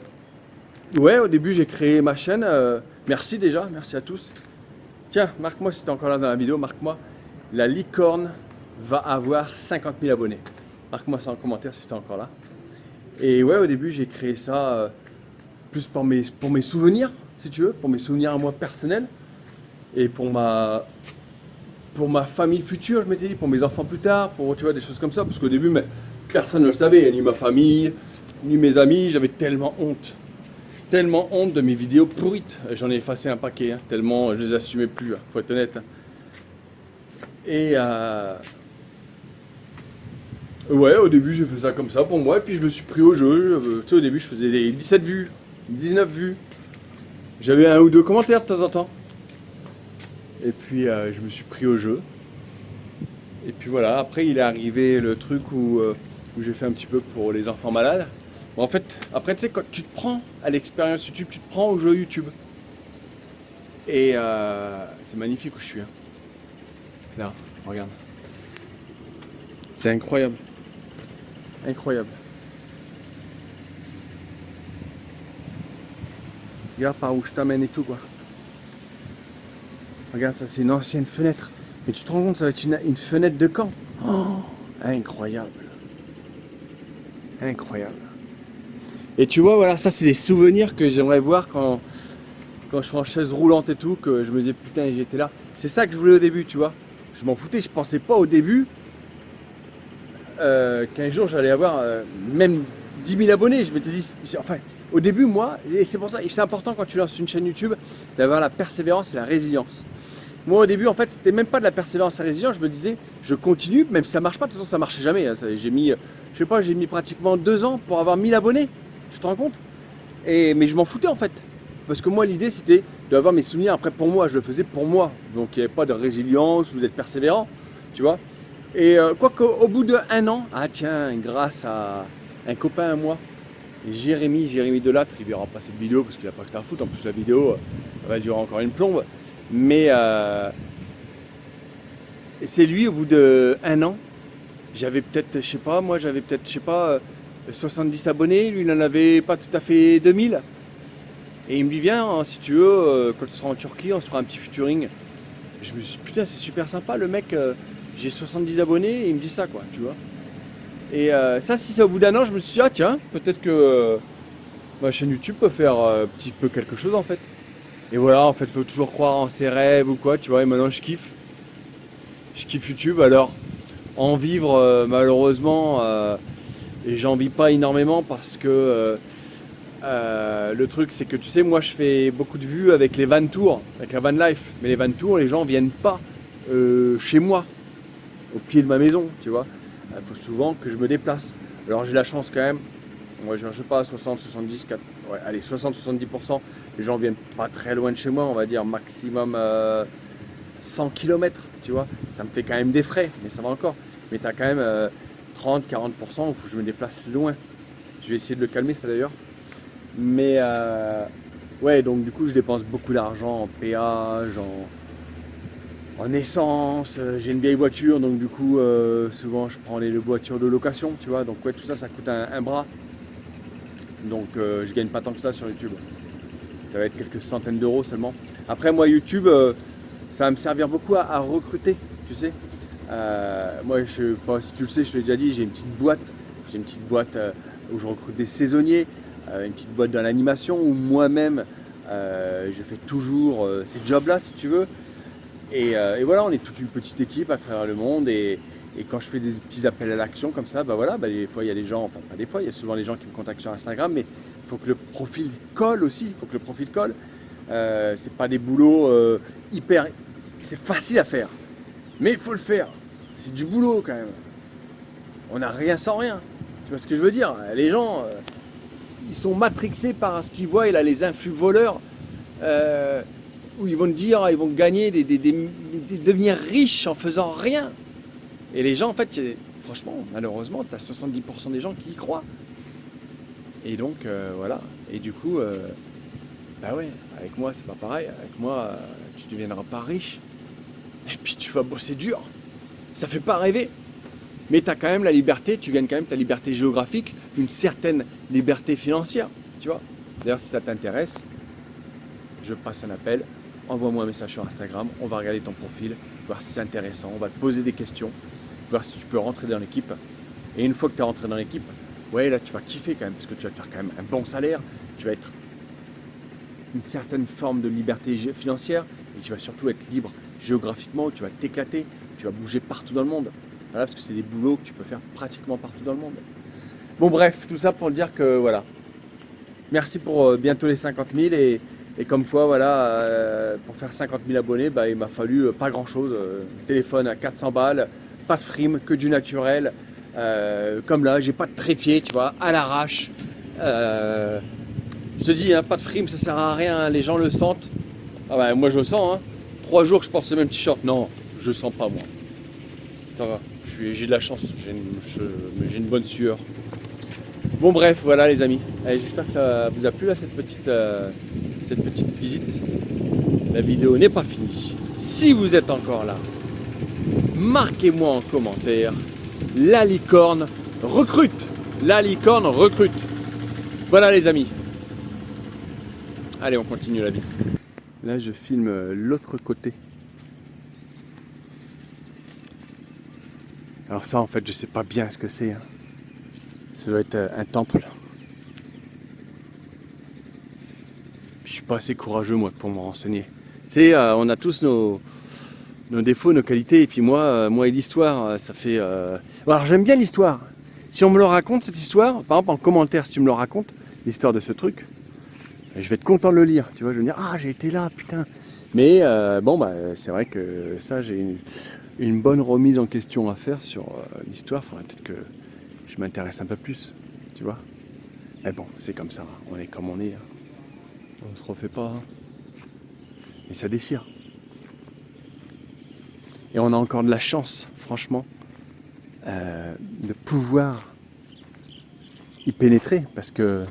ouais, au début j'ai créé ma chaîne. Merci déjà, merci à tous. Tiens, marque-moi si t'es encore là dans la vidéo, marque-moi. La licorne va avoir 50 000 abonnés. Marque-moi ça en commentaire si t'es encore là. Et ouais, au début j'ai créé ça plus pour mes souvenirs, si tu veux, pour mes souvenirs à moi personnels. Et pour ma famille future, je m'étais dit, pour mes enfants plus tard, pour tu vois, des choses comme ça. Parce qu'au début, mais personne ne le savait, ni ma famille, ni mes amis. J'avais tellement honte de mes vidéos pourrites. J'en ai effacé un paquet, hein, tellement je les assumais plus, hein, faut être honnête. Hein. Et ouais, au début j'ai fait ça comme ça pour moi, et puis je me suis pris au jeu. Tu sais, au début je faisais des 17 vues, 19 vues. J'avais 1 ou 2 commentaires de temps en temps. Et puis je me suis pris au jeu. Et puis voilà, après il est arrivé le truc où j'ai fait un petit peu pour les enfants malades. Bon, en fait, après tu sais, quand tu te prends à l'expérience YouTube, tu te prends au jeu YouTube. Et c'est magnifique où je suis. Hein. Là, regarde. C'est incroyable. Incroyable. Regarde par où je t'amène et tout, quoi. Regarde, ça c'est une ancienne fenêtre. Mais tu te rends compte, ça va être une fenêtre de camp. Oh, incroyable. Incroyable. Et tu vois, voilà, ça c'est des souvenirs que j'aimerais voir quand je suis en chaise roulante et tout, que je me disais putain, j'étais là. C'est ça que je voulais au début, tu vois. Je m'en foutais, je pensais pas au début qu'un jour j'allais avoir même 10 000 abonnés. Je m'étais dit, enfin, au début, moi, et c'est pour ça, c'est important quand tu lances une chaîne YouTube d'avoir la persévérance et la résilience. Moi, au début, en fait, c'était même pas de la persévérance et la résilience. Je me disais, je continue, même si ça marche pas. De toute façon, ça marchait jamais. Hein. J'ai mis, je sais pas, j'ai mis pratiquement 2 ans pour avoir 1000 abonnés. Tu te rends compte? Mais je m'en foutais en fait. Parce que moi, l'idée, c'était d'avoir mes souvenirs. Après, pour moi, je le faisais pour moi. Donc, il n'y avait pas de résilience ou d'être persévérant. Tu vois? Et quoique, au bout d'1 an, ah tiens, grâce à un copain à moi, Jérémy Delattre, il verra pas cette vidéo parce qu'il n'a pas que ça à foutre. En plus, la vidéo, elle va durer encore une plombe. Mais c'est lui, au bout d'1 an, j'avais peut-être, je sais pas, 70 abonnés. Lui, il n'en avait pas tout à fait 2000. Et il me dit, viens, si tu veux, quand tu seras en Turquie, on se fera un petit featuring. Je me suis dit, putain, c'est super sympa, le mec, j'ai 70 abonnés, et il me dit ça, quoi, tu vois. Et ça, si c'est au bout d'1 an, je me suis dit, ah tiens, peut-être que ma chaîne YouTube peut faire un petit peu quelque chose, en fait. Et voilà, en fait, il faut toujours croire en ses rêves ou quoi, tu vois, et maintenant, je kiffe. Je kiffe YouTube, alors, en vivre, malheureusement, et j'en vis pas énormément parce que le truc c'est que tu sais, moi je fais beaucoup de vues avec les van tours, avec la van life, mais les van tours, les gens viennent pas chez moi, au pied de ma maison, tu vois. Il faut souvent que je me déplace. Alors j'ai la chance quand même, moi je sais pas, 60-70%, ouais, allez, 60-70%, les gens viennent pas très loin de chez moi, on va dire maximum 100 km, tu vois. Ça me fait quand même des frais, mais ça va encore. Mais tu as quand même 30-40% où il faut que je me déplace loin. Je vais essayer de le calmer ça d'ailleurs. Mais ouais, donc du coup je dépense beaucoup d'argent en péage, en essence, j'ai une vieille voiture, donc du coup, souvent je prends les voitures de location, tu vois. Donc ouais, tout ça, ça coûte un bras. Donc je gagne pas tant que ça sur YouTube. Ça va être quelques centaines d'euros seulement. Après, moi, YouTube, ça va me servir beaucoup à recruter, tu sais. Moi, je sais pas si tu le sais, je te l'ai déjà dit, j'ai une petite boîte. J'ai une petite boîte où je recrute des saisonniers, une petite boîte dans l'animation où moi-même, je fais toujours ces jobs-là, si tu veux. Et voilà, on est toute une petite équipe à travers le monde. Et quand je fais des petits appels à l'action comme ça, bah voilà, bah des fois il y a des gens, enfin pas des fois, il y a souvent des gens qui me contactent sur Instagram, mais il faut que le profil colle aussi, il faut que le profil colle. C'est pas des boulots hyper... C'est facile à faire, mais il faut le faire. C'est du boulot quand même. On n'a rien sans rien. Tu vois ce que je veux dire? Les gens, ils sont matrixés par ce qu'ils voient, et là, les influx voleurs, où ils vont te dire, ils vont gagner, devenir riches en faisant rien. Et les gens, en fait, franchement, malheureusement, tu as 70% des gens qui y croient. Et donc, voilà. Et du coup, bah ouais, avec moi, c'est pas pareil. Avec moi, tu ne deviendras pas riche. Et puis, tu vas bosser dur. Ça fait pas rêver. Mais tu as quand même la liberté, tu gagnes quand même ta liberté géographique, une certaine liberté financière. Tu vois. D'ailleurs, si ça t'intéresse, je passe un appel, envoie-moi un message sur Instagram, on va regarder ton profil, voir si c'est intéressant, on va te poser des questions, voir si tu peux rentrer dans l'équipe. Et une fois que tu es rentré dans l'équipe, ouais, là tu vas kiffer quand même, parce que tu vas te faire quand même un bon salaire, tu vas être une certaine forme de liberté financière, et tu vas surtout être libre géographiquement, tu vas t'éclater, tu vas bouger partout dans le monde. Voilà, parce que c'est des boulots que tu peux faire pratiquement partout dans le monde. Bon bref, tout ça pour dire que voilà. Merci pour bientôt les 50 000 et comme quoi, voilà, pour faire 50 000 abonnés, bah, il m'a fallu pas grand chose. Téléphone à 400 balles, pas de frime, que du naturel. Comme là, j'ai pas de trépied, tu vois, à l'arrache. Je te dis, hein, pas de frime, ça sert à rien, hein, les gens le sentent. Ah bah, moi je le sens, hein. 3 jours que je porte ce même t-shirt. Non, je sens pas moi. Ça va, j'ai de la chance, j'ai une bonne sueur. Bon bref, voilà les amis. Allez, j'espère que ça vous a plu là, cette petite visite. La vidéo n'est pas finie. Si vous êtes encore là, marquez-moi en commentaire. La licorne recrute. La licorne recrute. Voilà les amis. Allez, on continue la visite. Là, je filme l'autre côté. Alors ça, en fait, je sais pas bien ce que c'est. Hein. Ça doit être un temple. Je suis pas assez courageux moi pour me renseigner. Tu sais, on a tous nos défauts, nos qualités. Et puis moi et l'histoire, ça fait... Alors j'aime bien l'histoire. Si on me le raconte, cette histoire, par exemple en commentaire, si tu me le racontes, l'histoire de ce truc, je vais être content de le lire. Tu vois, je vais me dire, ah j'ai été là, putain. Mais bon, bah c'est vrai que ça, j'ai une bonne remise en question à faire sur l'histoire. Faudrait peut-être que je m'intéresse un peu plus, tu vois. Mais bon, c'est comme ça, on est comme on est. On se refait pas. Hein. Et ça déchire. Et on a encore de la chance, franchement, de pouvoir y pénétrer. Parce que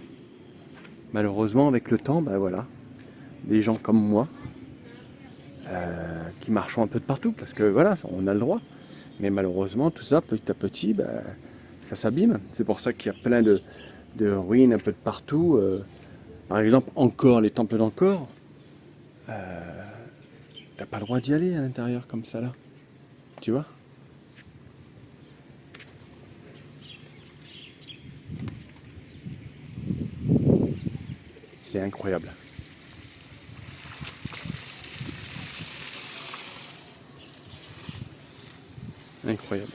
malheureusement, avec le temps, bah voilà, des gens comme moi, qui marchons un peu de partout, parce que voilà, on a le droit. Mais malheureusement, tout ça, petit à petit, bah, ça s'abîme. C'est pour ça qu'il y a plein de ruines un peu de partout. Par exemple, encore les temples d'Angkor. T'as pas le droit d'y aller à l'intérieur comme ça là. Tu vois? C'est incroyable. Incroyable.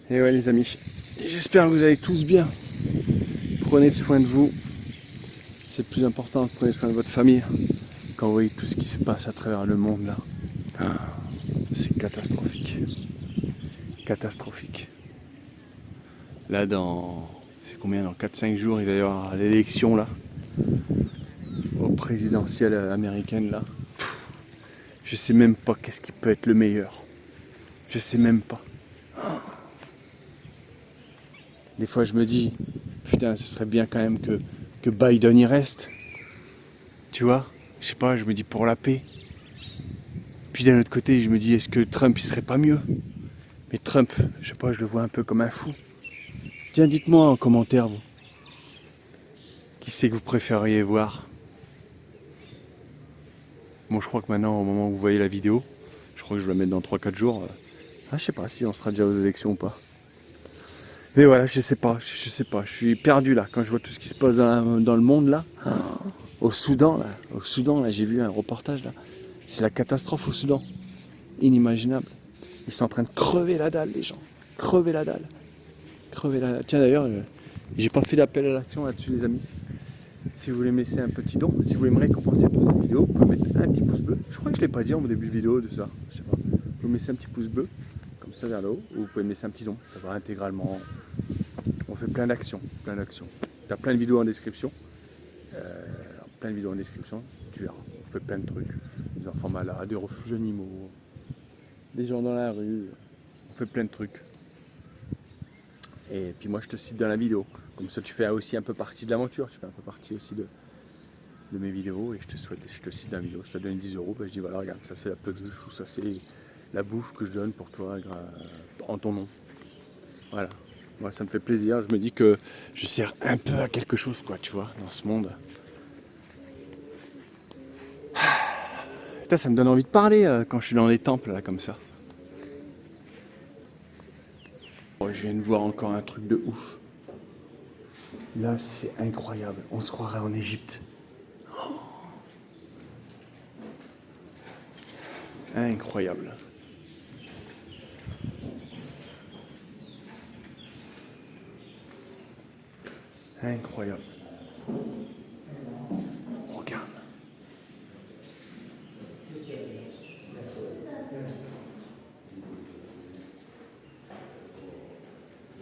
Et ouais les amis, j'espère que vous allez tous bien. Prenez soin de vous. C'est le plus important, prenez soin de votre famille. Quand vous voyez tout ce qui se passe à travers le monde là, c'est catastrophique. Catastrophique. Là c'est combien, dans 4-5 jours, il va y avoir l'élection là. Au présidentielle américaine là. Je sais même pas qu'est-ce qui peut être le meilleur. Je sais même pas. Des fois je me dis, putain, ce serait bien quand même que que Biden y reste. Tu vois, je sais pas, je me dis pour la paix. Puis d'un autre côté, je me dis, est-ce que Trump il serait pas mieux? Mais Trump, je sais pas, je le vois un peu comme un fou. Tiens, dites-moi en commentaire, vous. Qui c'est que vous préfériez voir? Bon, je crois que maintenant, au moment où vous voyez la vidéo, je crois que je vais la mettre dans 3-4 jours. Je sais pas si on sera déjà aux élections ou pas. Mais voilà, je sais pas. Je suis perdu là, quand je vois tout ce qui se passe dans le monde là. Au Soudan, là, j'ai vu un reportage là. C'est la catastrophe au Soudan. Inimaginable. Ils sont en train de crever la dalle, les gens. Crever la dalle. Tiens d'ailleurs, j'ai pas fait d'appel à l'action là-dessus, les amis. Si vous voulez me laisser un petit don, si vous voulez me récompenser pour cette vidéo, vous pouvez mettre un petit pouce bleu. Je crois que je l'ai pas dit en début de vidéo de ça. Je sais pas. Vous me laissez un petit pouce bleu, comme ça vers le haut, ou vous pouvez me laisser un petit don. Ça va intégralement. On fait plein d'actions. T'as plein de vidéos en description. Tu verras. On fait plein de trucs. Des enfants malades, des refuges animaux, des gens dans la rue. On fait plein de trucs. Et puis moi je te cite dans la vidéo. Comme ça tu fais aussi un peu partie de l'aventure. Tu fais un peu partie aussi de mes vidéos. Et je te cite dans la vidéo. Je te donne 10 €. Je dis voilà, regarde, ça c'est la peluche ou ça c'est la bouffe que je donne pour toi en ton nom. Voilà. Moi ça me fait plaisir. Je me dis que je sers un peu à quelque chose, quoi, tu vois, dans ce monde. Putain, ça me donne envie de parler quand je suis dans les temples là comme ça. Oh, je viens de voir encore un truc de ouf. Là, c'est incroyable. On se croirait en Égypte. Oh. Incroyable. Incroyable. Regarde.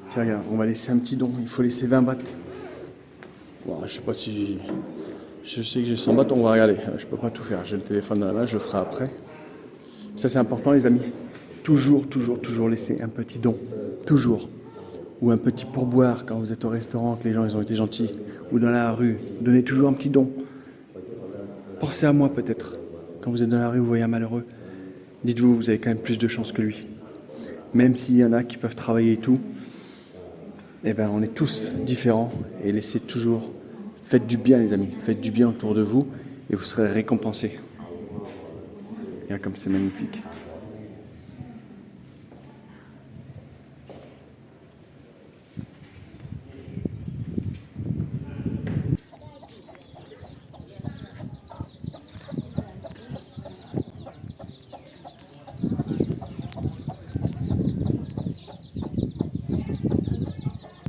Tiens, regarde, on va laisser un petit don. Il faut laisser 20 bahts. Bon, je sais pas si... Je sais que j'ai 100 bahts, on va regarder. Je peux pas tout faire. J'ai le téléphone dans la main, je le ferai après. Ça, c'est important, les amis. Toujours laisser un petit don. Toujours. Ou un petit pourboire quand vous êtes au restaurant, que les gens ils ont été gentils. Ou dans la rue. Donnez toujours un petit don. Pensez à moi, peut-être. Quand vous êtes dans la rue, vous voyez un malheureux. Dites-vous, vous avez quand même plus de chance que lui. Même s'il y en a qui peuvent travailler et tout. Eh ben, on est tous différents et laissez toujours, faites du bien, les amis, faites du bien autour de vous et vous serez récompensés. Regarde comme c'est magnifique.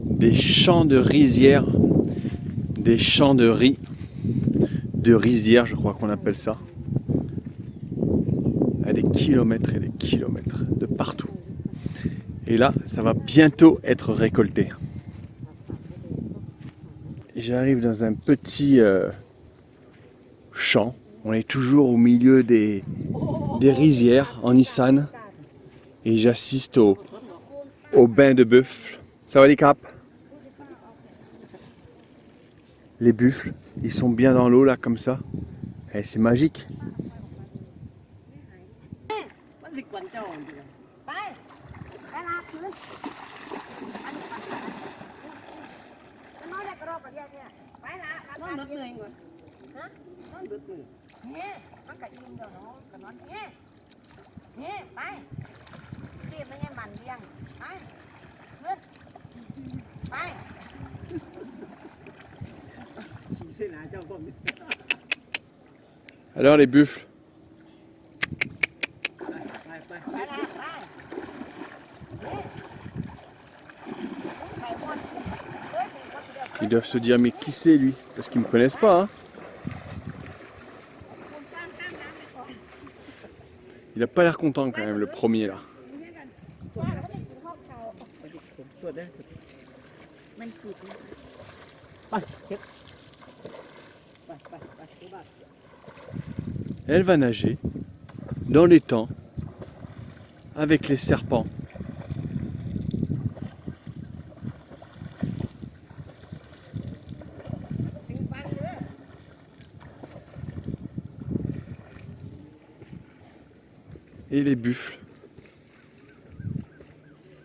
Des champs de rizières, des champs de riz, de rizières, je crois qu'on appelle ça. À des kilomètres et des kilomètres de partout. Et là, ça va bientôt être récolté. J'arrive dans un petit champ. On est toujours au milieu des rizières en Nissan. Et j'assiste au bain de buffle. Ça va les capes? Les buffles, ils sont bien dans l'eau là comme ça. Et c'est magique. Alors les buffles. Ils doivent se dire mais qui c'est lui? Parce qu'ils me connaissent pas. Hein. Il a pas l'air content quand même le premier là. Elle va nager dans l'étang avec les serpents. Et les buffles,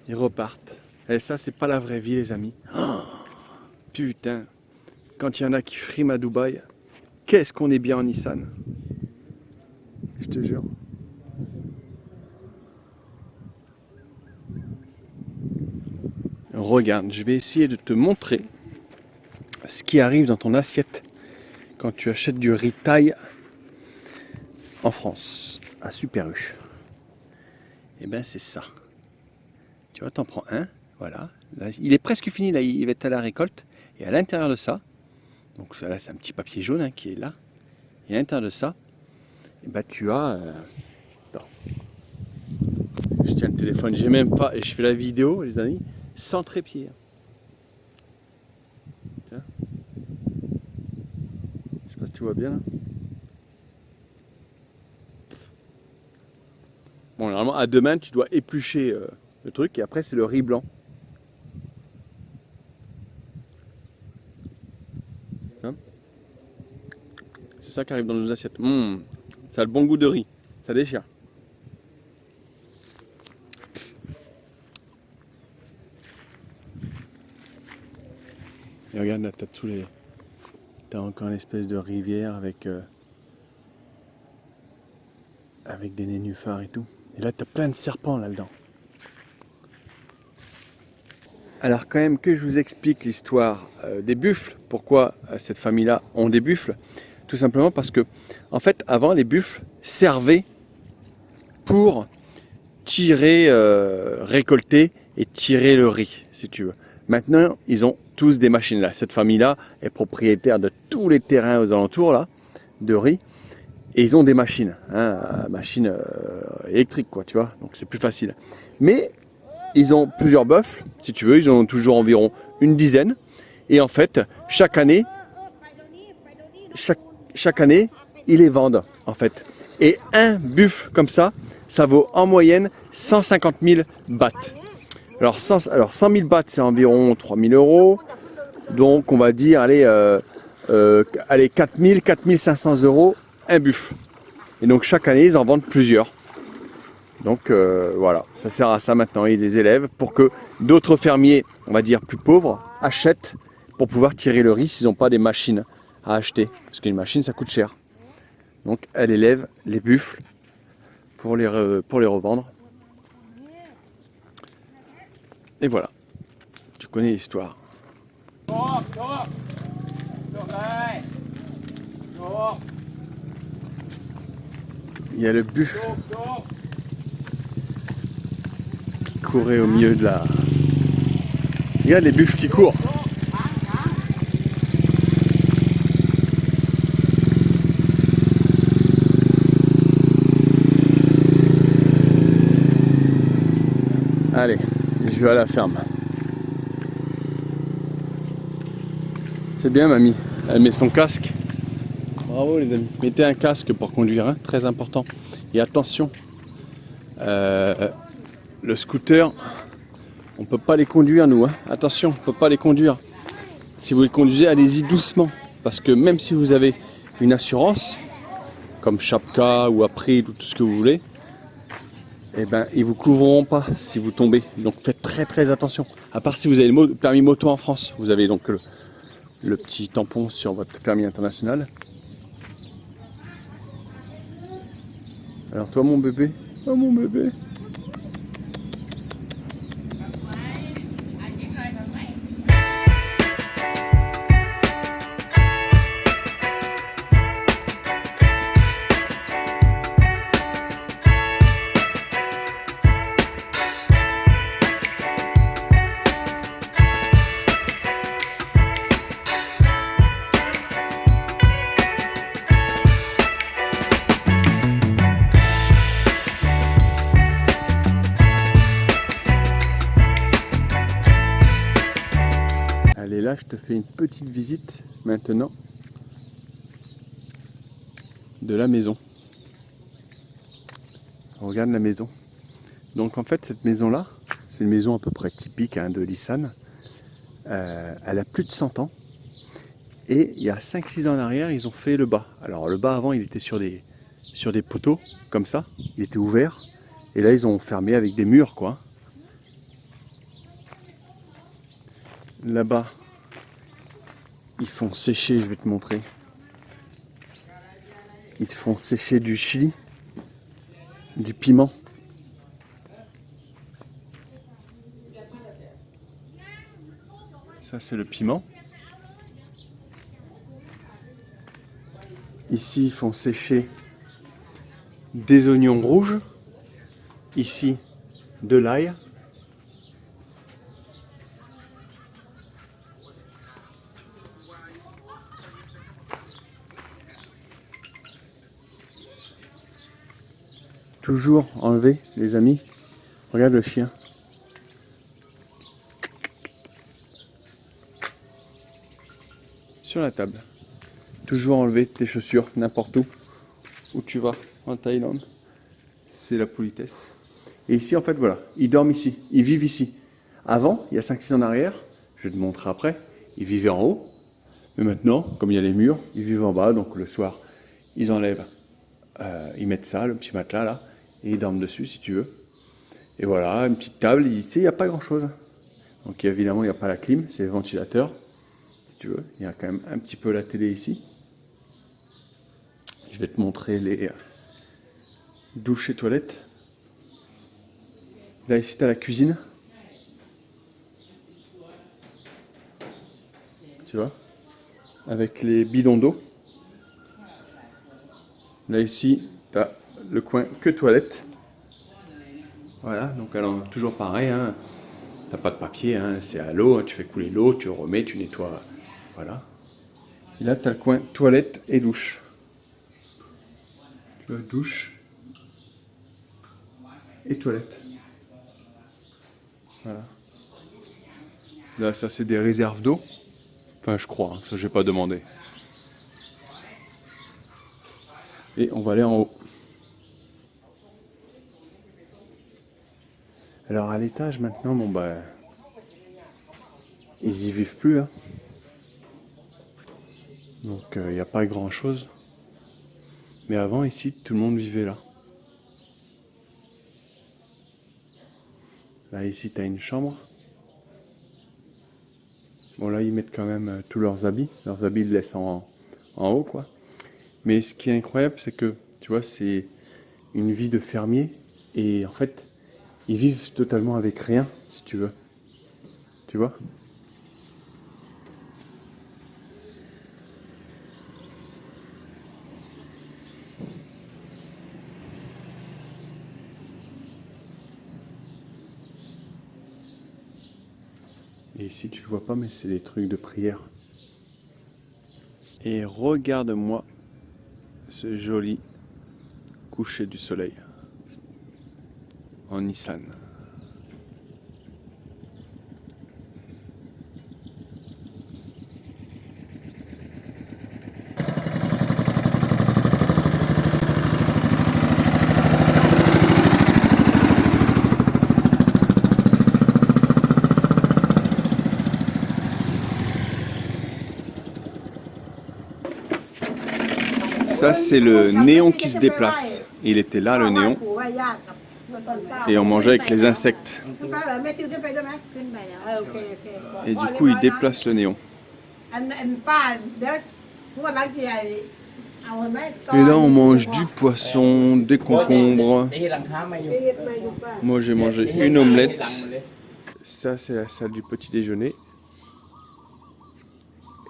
ils repartent. Et ça, c'est pas la vraie vie, les amis. Oh, putain, quand il y en a qui friment à Dubaï, qu'est-ce qu'on est bien en Nissan. Je te jure. Regarde, je vais essayer de te montrer ce qui arrive dans ton assiette quand tu achètes du riz thaï en France, à Super U. Et ben c'est ça. Tu vois, t'en prends un, voilà. Là, il est presque fini, là, il va être à la récolte. Et à l'intérieur de ça, donc là c'est un petit papier jaune hein, qui est là. Et à l'intérieur de ça, et ben tu as... Attends. Je tiens le téléphone, j'ai même pas... Et je fais la vidéo, les amis, sans trépied. Tu vois, je sais pas si tu vois bien là. Bon, normalement, à deux mains, tu dois éplucher le truc et après, c'est le riz blanc. Hein, c'est ça qui arrive dans nos assiettes. Ça a le bon goût de riz. Ça déchire. Et regarde là, t'as tous les... T'as encore une espèce de rivière avec des nénuphars et tout. Et là, t'as plein de serpents là-dedans. Alors quand même que je vous explique l'histoire des buffles. Pourquoi cette famille-là ont des buffles? Tout simplement parce que, en fait, avant, les buffles servaient pour tirer, récolter et tirer le riz, si tu veux. Maintenant, ils ont tous des machines là. Cette famille-là est propriétaire de tous les terrains aux alentours là, de riz. Et ils ont des machines, hein, machines électriques, quoi, tu vois. Donc c'est plus facile. Mais ils ont plusieurs bœufs, si tu veux. Ils en ont toujours environ une dizaine. Et en fait, chaque année, ils les vendent, en fait. Et un buffle comme ça, ça vaut en moyenne 150 000 bahts. Alors 100 000 bahts, c'est environ 3 000 euros. Donc on va dire, allez 4 000, 4 500 euros un buffle. Et donc chaque année, ils en vendent plusieurs. Donc voilà, ça sert à ça maintenant. Il y a des élèves pour que d'autres fermiers, on va dire plus pauvres, achètent pour pouvoir tirer le riz s'ils n'ont pas des machines à acheter. Parce qu'une machine, ça coûte cher. Donc elle élève les buffles pour les revendre. Et voilà, tu connais l'histoire. Il y a le buffle qui courait au milieu de la... Regarde les buffles qui courent. Allez, je vais à la ferme. C'est bien mamie, elle met son casque. Bravo les amis. Mettez un casque pour conduire, hein, très important. Et attention, le scooter, on ne peut pas les conduire nous. Hein. Attention, on ne peut pas les conduire. Si vous les conduisez, allez-y doucement. Parce que même si vous avez une assurance, comme Chapka ou April ou tout ce que vous voulez, eh ben, ils ne vous couvriront pas si vous tombez. Donc faites très très attention. À part si vous avez le permis moto en France. Vous avez donc le petit tampon sur votre permis international. Alors toi mon bébé, oh mon bébé. Allez, là, je te fais une petite visite maintenant de la maison. Regarde la maison. Donc en fait, cette maison-là, c'est une maison à peu près typique hein, de Nissan. Elle a plus de 100 ans. Et il y a 5-6 ans en arrière, ils ont fait le bas. Alors le bas avant, il était sur des poteaux, comme ça. Il était ouvert. Et là, ils ont fermé avec des murs, quoi. Là-bas, ils font sécher, je vais te montrer. Ils font sécher du chili, du piment. Ça, c'est le piment. Ici, ils font sécher des oignons rouges. Ici, de l'ail. Toujours enlevé, les amis. Regarde le chien. Sur la table. Toujours enlever tes chaussures n'importe où tu vas en Thaïlande. C'est la politesse. Et ici, en fait, voilà, ils dorment ici, ils vivent ici. Avant, il y a 5-6 ans en arrière, je vais te montrer après, ils vivaient en haut. Mais maintenant, comme il y a les murs, ils vivent en bas. Donc le soir, ils enlèvent, ils mettent ça, le petit matelas là, et ils dorment dessus si tu veux. Et voilà, une petite table, ici, il n'y a pas grand-chose. Donc évidemment, il n'y a pas la clim, c'est le ventilateur. Si tu veux, il y a quand même un petit peu la télé ici. Je vais te montrer les douches et toilettes. Là, ici, tu as la cuisine. Tu vois, avec les bidons d'eau. Là, ici, tu as le coin que toilette. Voilà, donc alors, toujours pareil, hein. T'as pas de papier, hein. C'est à l'eau, hein. Tu fais couler l'eau, tu remets, tu nettoies. Voilà. Et là, tu as le coin toilette et douche. Tu vois, douche et toilette. Voilà. Là, ça, c'est des réserves d'eau. Enfin, je crois, hein. Ça, j'ai pas demandé. Et on va aller en haut. Alors, à l'étage, maintenant, bon, bah, ils y vivent plus, hein. Donc, il n'y a pas grand-chose. Mais avant, ici, tout le monde vivait là. Là, ici, tu as une chambre. Bon, là, ils mettent quand même tous leurs habits. Leurs habits, ils les laissent en haut, quoi. Mais ce qui est incroyable, c'est que, tu vois, c'est une vie de fermier. Et en fait, ils vivent totalement avec rien, si tu veux. Tu vois ? Et ici, tu le vois pas, mais c'est des trucs de prière. Et regarde-moi ce joli coucher du soleil en Nissan. Ça, c'est le néon qui se déplace. Il était là, le néon. Et on mangeait avec les insectes. Et du coup, il déplace le néon. Et là, on mange du poisson, des concombres. Moi, j'ai mangé une omelette. Ça, c'est la salle du petit déjeuner.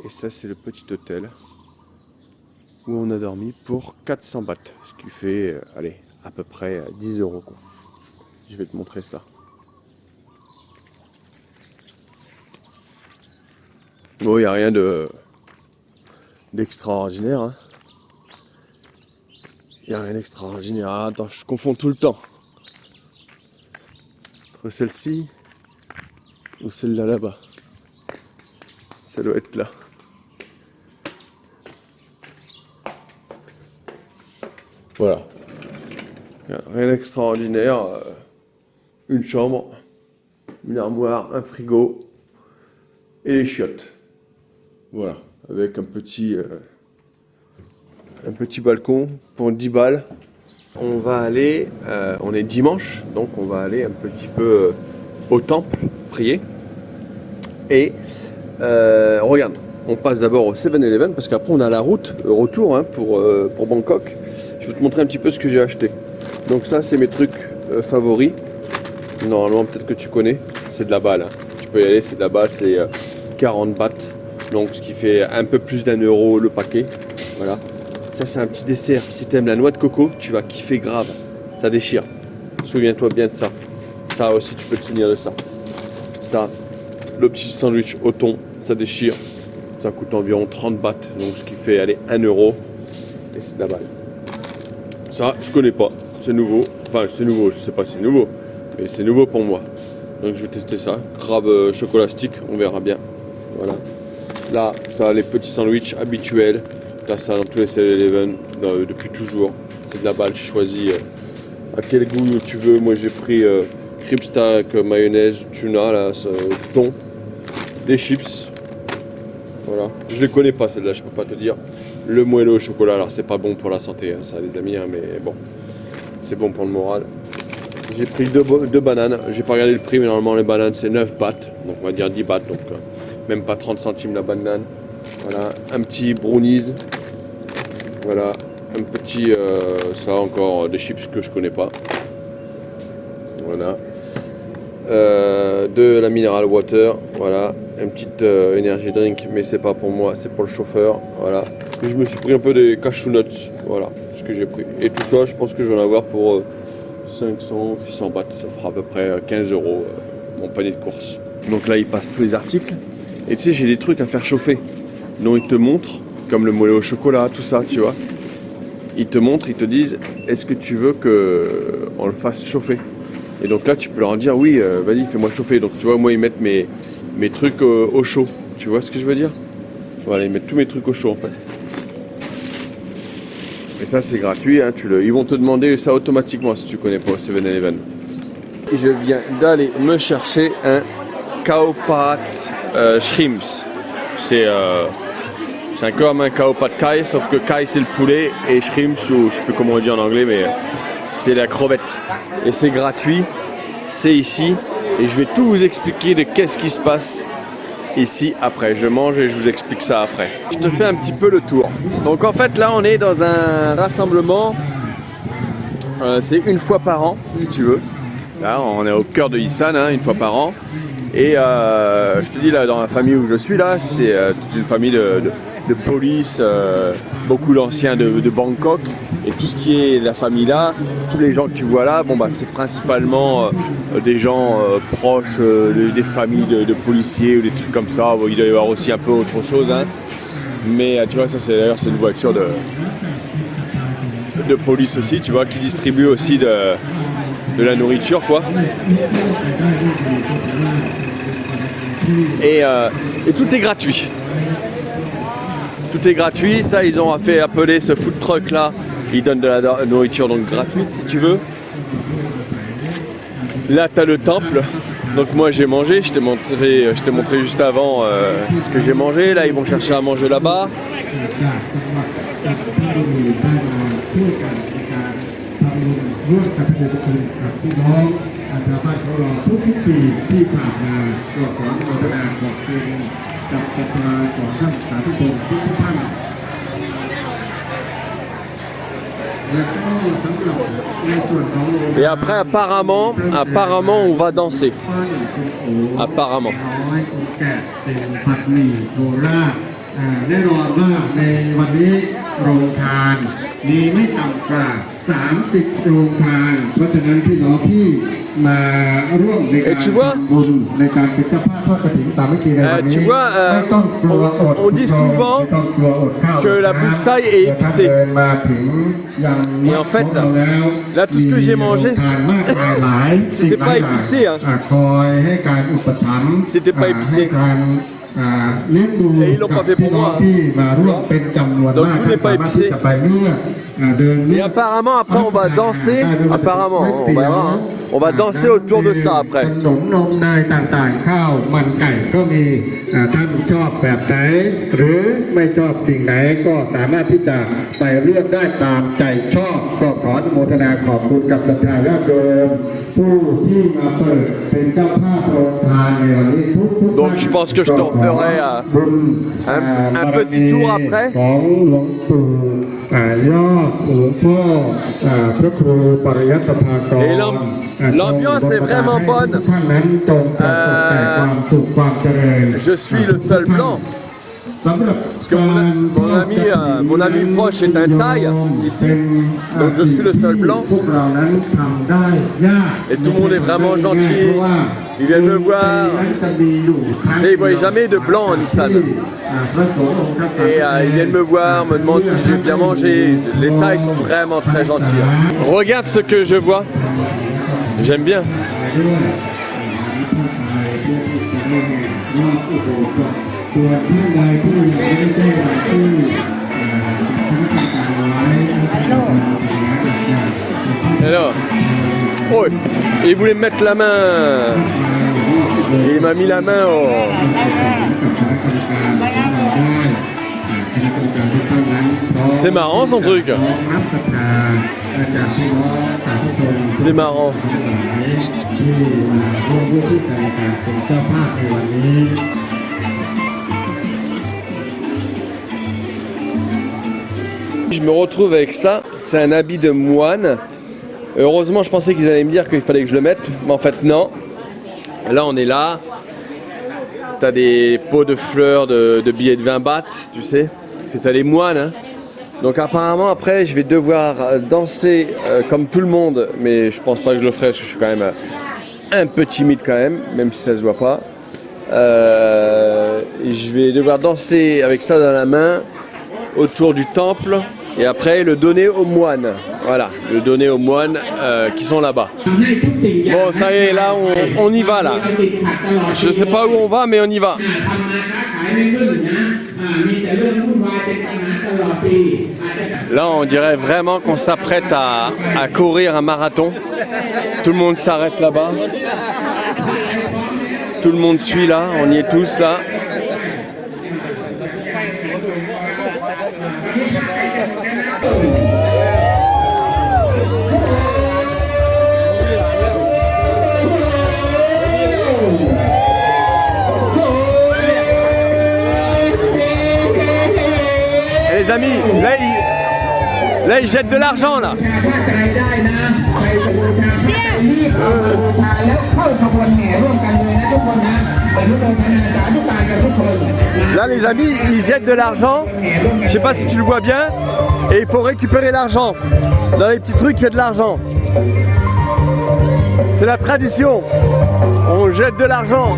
Et ça, c'est le petit hôtel où on a dormi pour 400 bahts. Ce qui fait, allez, à peu près 10 €, quoi. Je vais te montrer ça. Bon, il n'y a rien d'extraordinaire, hein. Il n'y a rien d'extraordinaire. Ah, attends, je confonds tout le temps. Entre celle-ci ou celle-là là-bas. Ça doit être là. Voilà. Rien d'extraordinaire. Une chambre, une armoire, un frigo et les chiottes. Voilà. Avec un petit balcon pour 10 balles. On va aller, on est dimanche, donc on va aller un petit peu au temple, prier. Et regarde, on passe d'abord au 7-Eleven parce qu'après on a la route, le retour pour Bangkok. Je vais te montrer un petit peu ce que j'ai acheté. Donc ça c'est mes trucs favoris. Normalement peut-être que tu connais, c'est de la balle. Tu peux y aller, c'est de la balle, c'est 40 bahts. Donc ce qui fait un peu plus d'1 euro le paquet. Voilà. Ça c'est un petit dessert. Si tu aimes la noix de coco, tu vas kiffer grave. Ça déchire. Souviens-toi bien de ça. Ça aussi tu peux te souvenir de ça. Ça, le petit sandwich au thon, ça déchire. Ça coûte environ 30 bahts. Donc ce qui fait aller 1 euro. Et c'est de la balle. Ça, je connais pas. C'est nouveau. Enfin, c'est nouveau. Je sais pas si c'est nouveau. Mais c'est nouveau pour moi. Donc je vais tester ça. Crabe chocolat stick. On verra bien. Voilà. Là, ça, les petits sandwichs habituels. Là, ça dans tous les 7-Eleven depuis toujours. C'est de la balle. J'ai choisi à quel goût tu veux. Moi, j'ai pris crib stack, mayonnaise, tuna, là, thon, des chips. Voilà. Je les connais pas celles-là, je peux pas te dire. Le moelleux au chocolat, alors c'est pas bon pour la santé, hein, ça les amis, hein, mais bon, c'est bon pour le moral. J'ai pris deux bananes. J'ai pas regardé le prix, mais normalement les bananes c'est 9 bahts, donc on va dire 10 bahts, donc même pas 30 centimes la banane. Voilà, un petit brownies. Voilà, un petit, ça encore des chips que je connais pas. Voilà. De la mineral water, voilà, une petite energy drink, mais c'est pas pour moi, c'est pour le chauffeur, voilà. Et je me suis pris un peu des cashew nuts, voilà, ce que j'ai pris. Et tout ça, je pense que je vais en avoir pour 500, 600 bahts, ça fera à peu près 15 euros mon panier de course. Donc là, ils passent tous les articles, et tu sais, j'ai des trucs à faire chauffer. Donc ils te montrent, comme le moelleux au chocolat, tout ça, tu vois. Ils te montrent, ils te disent, est-ce que tu veux qu'on le fasse chauffer ? Et donc là, tu peux leur dire, oui, vas-y, fais-moi chauffer. Donc tu vois, moi, ils mettent mes trucs au chaud. Tu vois ce que je veux dire ? Voilà, ils mettent tous mes trucs au chaud, en fait. Et ça, c'est gratuit. Hein, ils vont te demander ça automatiquement si tu connais pas au 7-Eleven. Je viens d'aller me chercher un khao pad shrimps. C'est comme un khao pad kai, sauf que kai, c'est le poulet. Et shrimps, ou je sais plus comment on dit en anglais, mais... c'est la crevette et c'est gratuit, c'est ici et je vais tout vous expliquer de qu'est-ce qui se passe ici après. Je mange et je vous explique ça après. Je te fais un petit peu le tour. Donc en fait là on est dans un rassemblement, c'est une fois par an si tu veux. Là on est au cœur de Isan, hein, une fois par an. Et je te dis là dans la famille où je suis là, c'est toute une famille de police, beaucoup d'anciens de Bangkok. Et tout ce qui est la famille là, tous les gens que tu vois là, bon bah c'est principalement des gens proches des familles de policiers ou des trucs comme ça. Bon, il doit y avoir aussi un peu autre chose, hein. Mais tu vois, ça c'est d'ailleurs c'est une voiture de police aussi, tu vois, qui distribue aussi de la nourriture, quoi. Et tout est gratuit. Tout est gratuit. Ça, ils ont fait appeler ce food truck là. Ils donnent de la nourriture donc gratuite si tu veux. Là, tu as le temple. Donc moi j'ai mangé. Je t'ai montré juste avant ce que j'ai mangé. Là, ils vont chercher à manger là-bas. Et après apparemment on va danser. Apparemment. แน่นอนว่าในวันนี้โรงทานมีไม่ต่ำกว่า30โรงทานเพราะฉะนั้นพี่น้องที่มาร่วมในการทำบุญในการเป็นเจ้าภาพทอดกฐินสามัคคีในวันนี้ไม่ต้องกลัวอด on dit souvent que la bouffe thaï est épicée. Et en fait, là tout ce que j'ai mangé, c'était pas épicé, hein. C'était pas épicé. Et ils l'ont pas fait pour moi. Donc tout n'est pas épicé. Et apparemment après on va danser. Apparemment, on verra. Hein. On va danser autour de ça après. ขนมนมเนยต่างๆข้าวมันไก่ก็มีท่านชอบแบบไหนหรือไม่ชอบสิ่งไหนก็สามารถที่จะไปเลือกได้ตามใจชอบก็ ขออนุโมทนาขอบคุณกับศรัทธาญาติโยมผู้ที่มาเปิดเป็นเจ้าภาพโรงทานในวันนี้ทุกๆ Donc je pense que je te referai un petit tour après. ของหลวงปู่ยอดหลวงพ่อพระครูปริยัติภากร Et l'ambiance est vraiment bonne. ท่านนั้นจงประสบแต่ความสุขความเจริญ Je suis le seul blanc. Parce que mon ami proche est un Thaï ici, donc je suis le seul blanc. Et tout le monde est vraiment gentil. Ils viennent me voir. Et ils ne voyaient jamais de blanc en Nissan. Et ils viennent me voir, me demandent si j'ai bien mangé. Les Thaïs sont vraiment très gentils. Regarde ce que je vois. J'aime bien. Alors, oh, il voulait me mettre la main. Il m'a mis la main au... C'est marrant son truc. C'est marrant. Je me retrouve avec ça, c'est un habit de moine. Heureusement, je pensais qu'ils allaient me dire qu'il fallait que je le mette, mais en fait non. Là, on est là. T'as des pots de fleurs, de billets de 20 bahts, tu sais. C'est les moines. Hein. Donc apparemment, après, je vais devoir danser comme tout le monde, mais je pense pas que je le ferai parce que je suis quand même un peu timide quand même si ça se voit pas. Et je vais devoir danser avec ça dans la main autour du temple. Et après le donner aux moines, voilà, le donner aux moines qui sont là-bas. Bon, ça y est, là, on y va, là. Je sais pas où on va, mais on y va. Là, on dirait vraiment qu'on s'apprête à courir un marathon. Tout le monde s'arrête là-bas. Tout le monde suit là, on y est tous là. Les amis, là ils jettent de l'argent là. Là les amis, ils jettent de l'argent. Je sais pas si tu le vois bien. Et il faut récupérer l'argent. Dans les petits trucs, il y a de l'argent. C'est la tradition. On jette de l'argent.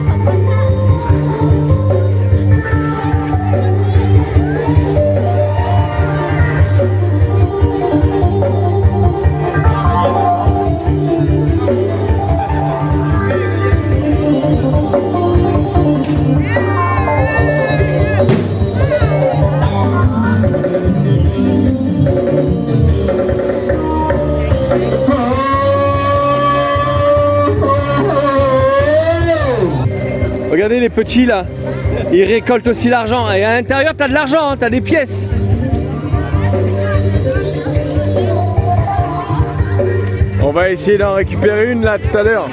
Regardez les petits là, ils récoltent aussi l'argent. Et à l'intérieur, tu as de l'argent, hein, tu as des pièces. On va essayer d'en récupérer une là tout à l'heure.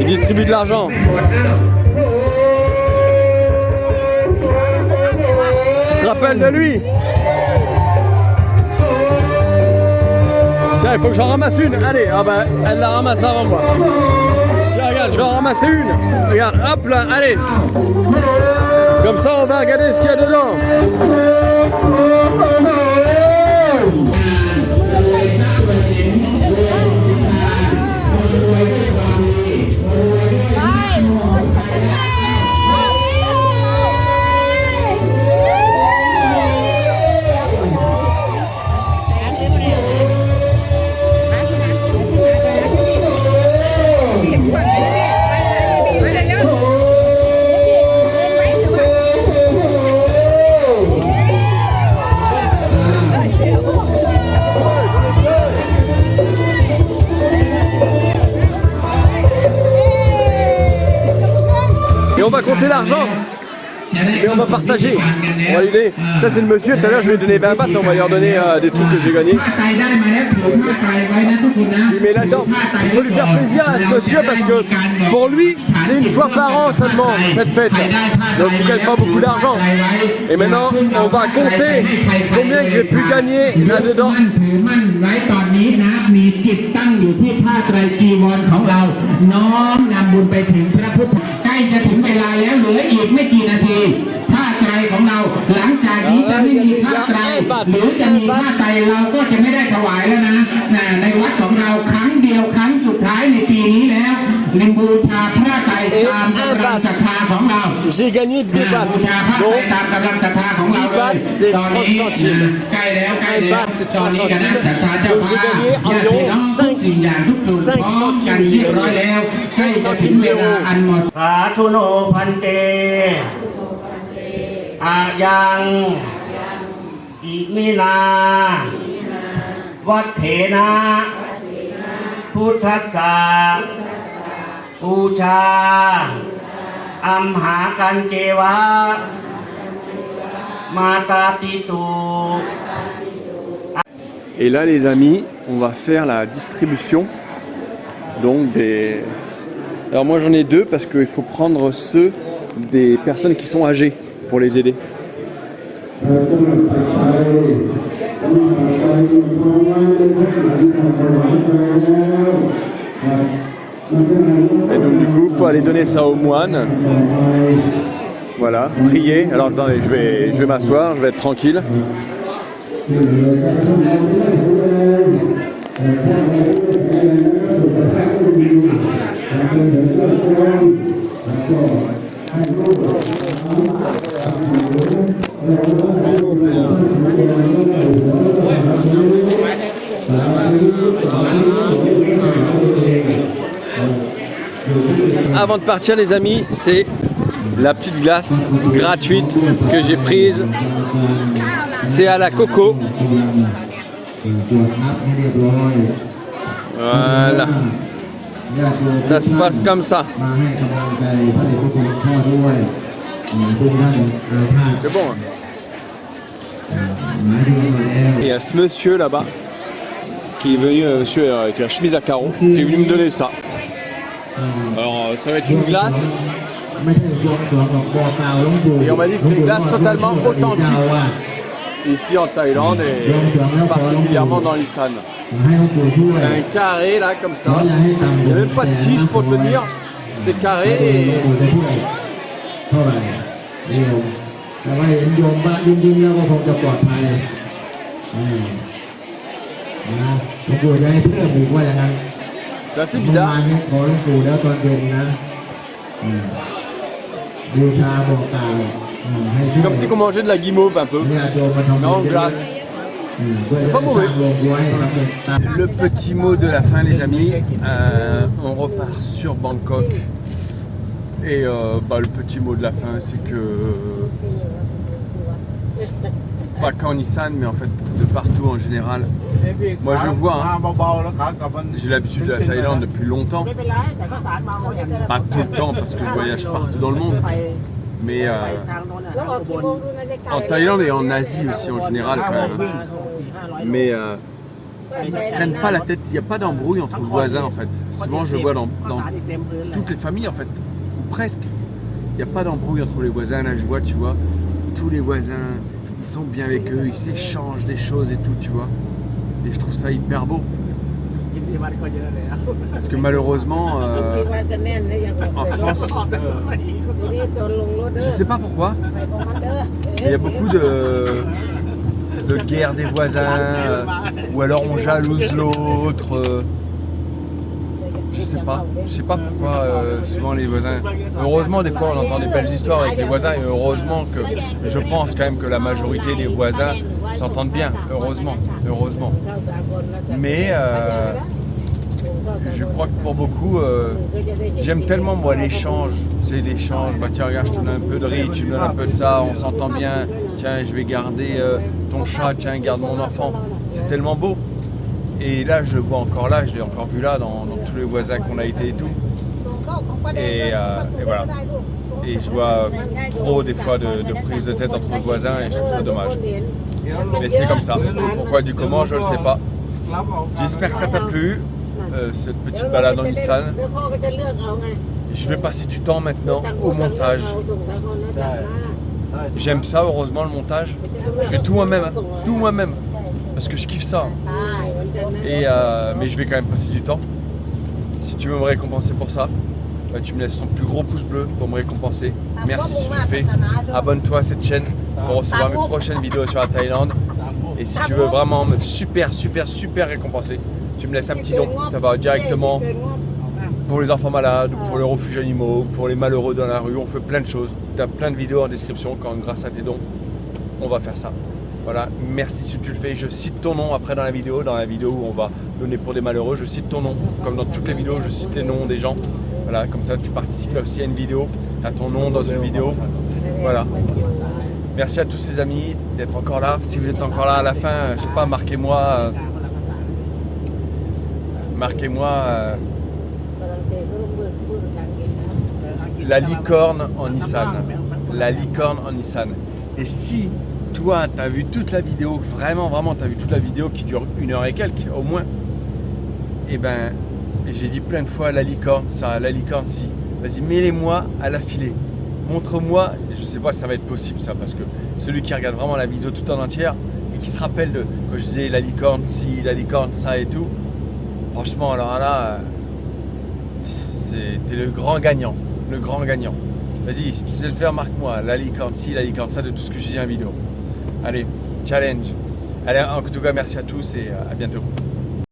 Ils distribuent de l'argent. Tu te rappelles de lui? Tiens, il faut que j'en ramasse une. Allez, ah bah, elle la ramasse avant moi. Tiens, regarde, je vais en ramasser une. Regarde, hop là, allez. Comme ça, on va regarder ce qu'il y a dedans. Et on va compter l'argent. Mais on va partager. On va lui donner. Ça c'est le monsieur, tout à l'heure je lui ai donné 20 bahts, on va lui redonner des trucs que j'ai gagnés. Mais là-dedans, il faut lui faire plaisir à ce monsieur parce que pour lui, c'est une fois par an seulement cette fête. Donc il ne gagne pas beaucoup d'argent. Et maintenant, on va compter combien que j'ai pu gagner là-dedans. ถือมั่นไว้ตอนนี้นะมีจิตตั้งอยู่ที่ผ้าไตรจีวรของเราน้อมนำบุญไปถึงพระพุทธใกล้จะถึงเวลาแล้วเหลืออีกไม่กี่นาทีผ้าไตรของเราหลังจากนี้จะไม่มีผ้าไตรหรือจะมีผ้าไตรเราก็จะไม่ได้ถวายแล้วนะในวัดของเราครั้งเดียวครั้งสุดท้ายในปีนี้แล้วลิมบูชาผ้าไตรตามกำลังศรัทธาของเรา J'ai gagné 2 bahts. บูชาผ้าไตร Donc, ตามกำลังศรัทธาของเรา 10 bahts, c'est ตอนนี้ 30 centimes. ใกล้แล้วใกล้ 1 แล้ว baht, c'est ตอน 3 นี้คณะ centimes. ศรัทธาเจ้า Donc j'ai ภาพ gagné ญาติพี่น้องทุกสิ่งอย่างทุกกลุ่ม 5 พร้อมกัน centimes เรียบร้อยแล้วใกล้จะถึงเวลาอันเหมาะสม สาธุโนพันเตอายังอิมินาวัฏเถนะพุทธัสสะปูชาอัมหากันเจวะมาตาปิตุ Et là les amis, on va faire la distribution donc des... Alors moi j'en ai 2 parce qu'il faut prendre ceux des personnes qui sont âgées pour les aider. Et donc du coup il faut aller donner ça aux moines. Voilà, prier. Alors attendez, je vais m'asseoir, je vais être tranquille. Avant de partir les amis, c'est la petite glace gratuite que j'ai prise. C'est à la coco. Voilà. Ça se passe comme ça. C'est bon. Il y a ce monsieur là-bas qui est venu, monsieur avec la chemise à carreaux, qui est venu me donner ça. Alors ça va être une glace. Et on m'a dit que c'est une glace totalement authentique ici en Thaïlande et particulièrement dans l'Isan. C'est un carré là comme ça. Il n'y a même pas de tige pour tenir. C'est carré et แต่ว่าเห็นโยมบ้านยิ้มๆแล้วก็คงจะปลอดภัยนะหลวงปู่จะให้เพิ่มอีกว่าอย่างนั้น c'est assez เมื่อวาน bizarre. นี้ขอหลวงปู่แล้วตอนเย็นนะบูชาบอกกล่าวให้ช่วย Comme si on mangeait de la guimauve un peu. ญาติโยมมาทำบุญ Non, เยอะ glace. เพื่อจะได้สร้างโรงครัวให้สำเร็จตาม Le petit mot de la fin les amis, on repart sur Bangkok et le petit mot de la fin c'est que pas qu'en Isan mais en fait de partout en général, moi je vois, j'ai l'habitude de la Thaïlande depuis longtemps, pas tout le temps parce que je voyage partout dans le monde, mais en Thaïlande et en Asie aussi en général quand même, mais ils ne se prennent pas la tête, il n'y a pas d'embrouille entre voisins en fait. Souvent je le vois dans toutes les familles en fait, ou presque. Il n'y a pas d'embrouille entre les voisins, là je vois, tu vois, tous les voisins, ils sont bien avec eux, ils s'échangent des choses et tout, tu vois. Et je trouve ça hyper beau. Parce que malheureusement, en France, je ne sais pas pourquoi, il y a beaucoup de guerre des voisins, ou alors on jalouse l'autre. Je sais pas pourquoi souvent les voisins. Heureusement des fois on entend des belles histoires avec les voisins et heureusement que je pense quand même que la majorité des voisins s'entendent bien, heureusement. Mais je crois que pour beaucoup, j'aime tellement moi l'échange, c'est l'échange, bah tiens regarde je te donne un peu de riz, tu me donnes un peu de ça, on s'entend bien, tiens je vais garder ton chat, tiens garde mon enfant, c'est tellement beau. Et là je le vois encore là, je l'ai encore vu là dans tous les voisins qu'on a été et tout. Et voilà. Et je vois trop des fois de prise de tête entre voisins et je trouve ça dommage. Mais c'est comme ça. Pourquoi du comment, je ne le sais pas. J'espère que ça t'a plu, cette petite balade en Nissan. Je vais passer du temps maintenant au montage. J'aime ça, heureusement, le montage. Je fais tout moi-même, hein, tout moi-même. Parce que je kiffe ça. Mais je vais quand même passer du temps. Si tu veux me récompenser pour ça, bah, tu me laisses ton plus gros pouce bleu pour me récompenser. Merci si tu le fais. Abonne-toi à cette chaîne pour recevoir mes prochaines vidéos sur la Thaïlande. Et si tu veux vraiment me super récompenser, tu me laisses un petit don. Ça va directement pour les enfants malades, pour les refuges animaux, pour les malheureux dans la rue. On fait plein de choses. Tu as plein de vidéos en description grâce à tes dons, on va faire ça. Voilà, merci si tu le fais. Je cite ton nom après dans la vidéo où on va donner pour des malheureux. Je cite ton nom, comme dans toutes les vidéos, je cite les noms des gens. Voilà, comme ça tu participes aussi à une vidéo, tu as ton nom dans une vidéo. Voilà. Merci à tous ces amis d'être encore là. Si vous êtes encore là à la fin, je sais pas, marquez-moi. La licorne en Nissan. La licorne en Nissan. Et si toi, tu as vu toute la vidéo, vraiment, tu as vu toute la vidéo qui dure 1 heure et quelques au moins, et ben, j'ai dit plein de fois la licorne, ça, la licorne, si. Vas-y, mets-les-moi à l'affilée. Montre-moi, je sais pas si ça va être possible ça, parce que celui qui regarde vraiment la vidéo tout en entière et qui se rappelle de quand je disais la licorne, si, la licorne, ça et tout, franchement, alors là, t'es le grand gagnant. Le grand gagnant. Vas-y, si tu sais le faire, marque-moi la licorne, si, la licorne, ça de tout ce que j'ai dit en vidéo. Allez, challenge. Allez, en tout cas, merci à tous et à bientôt.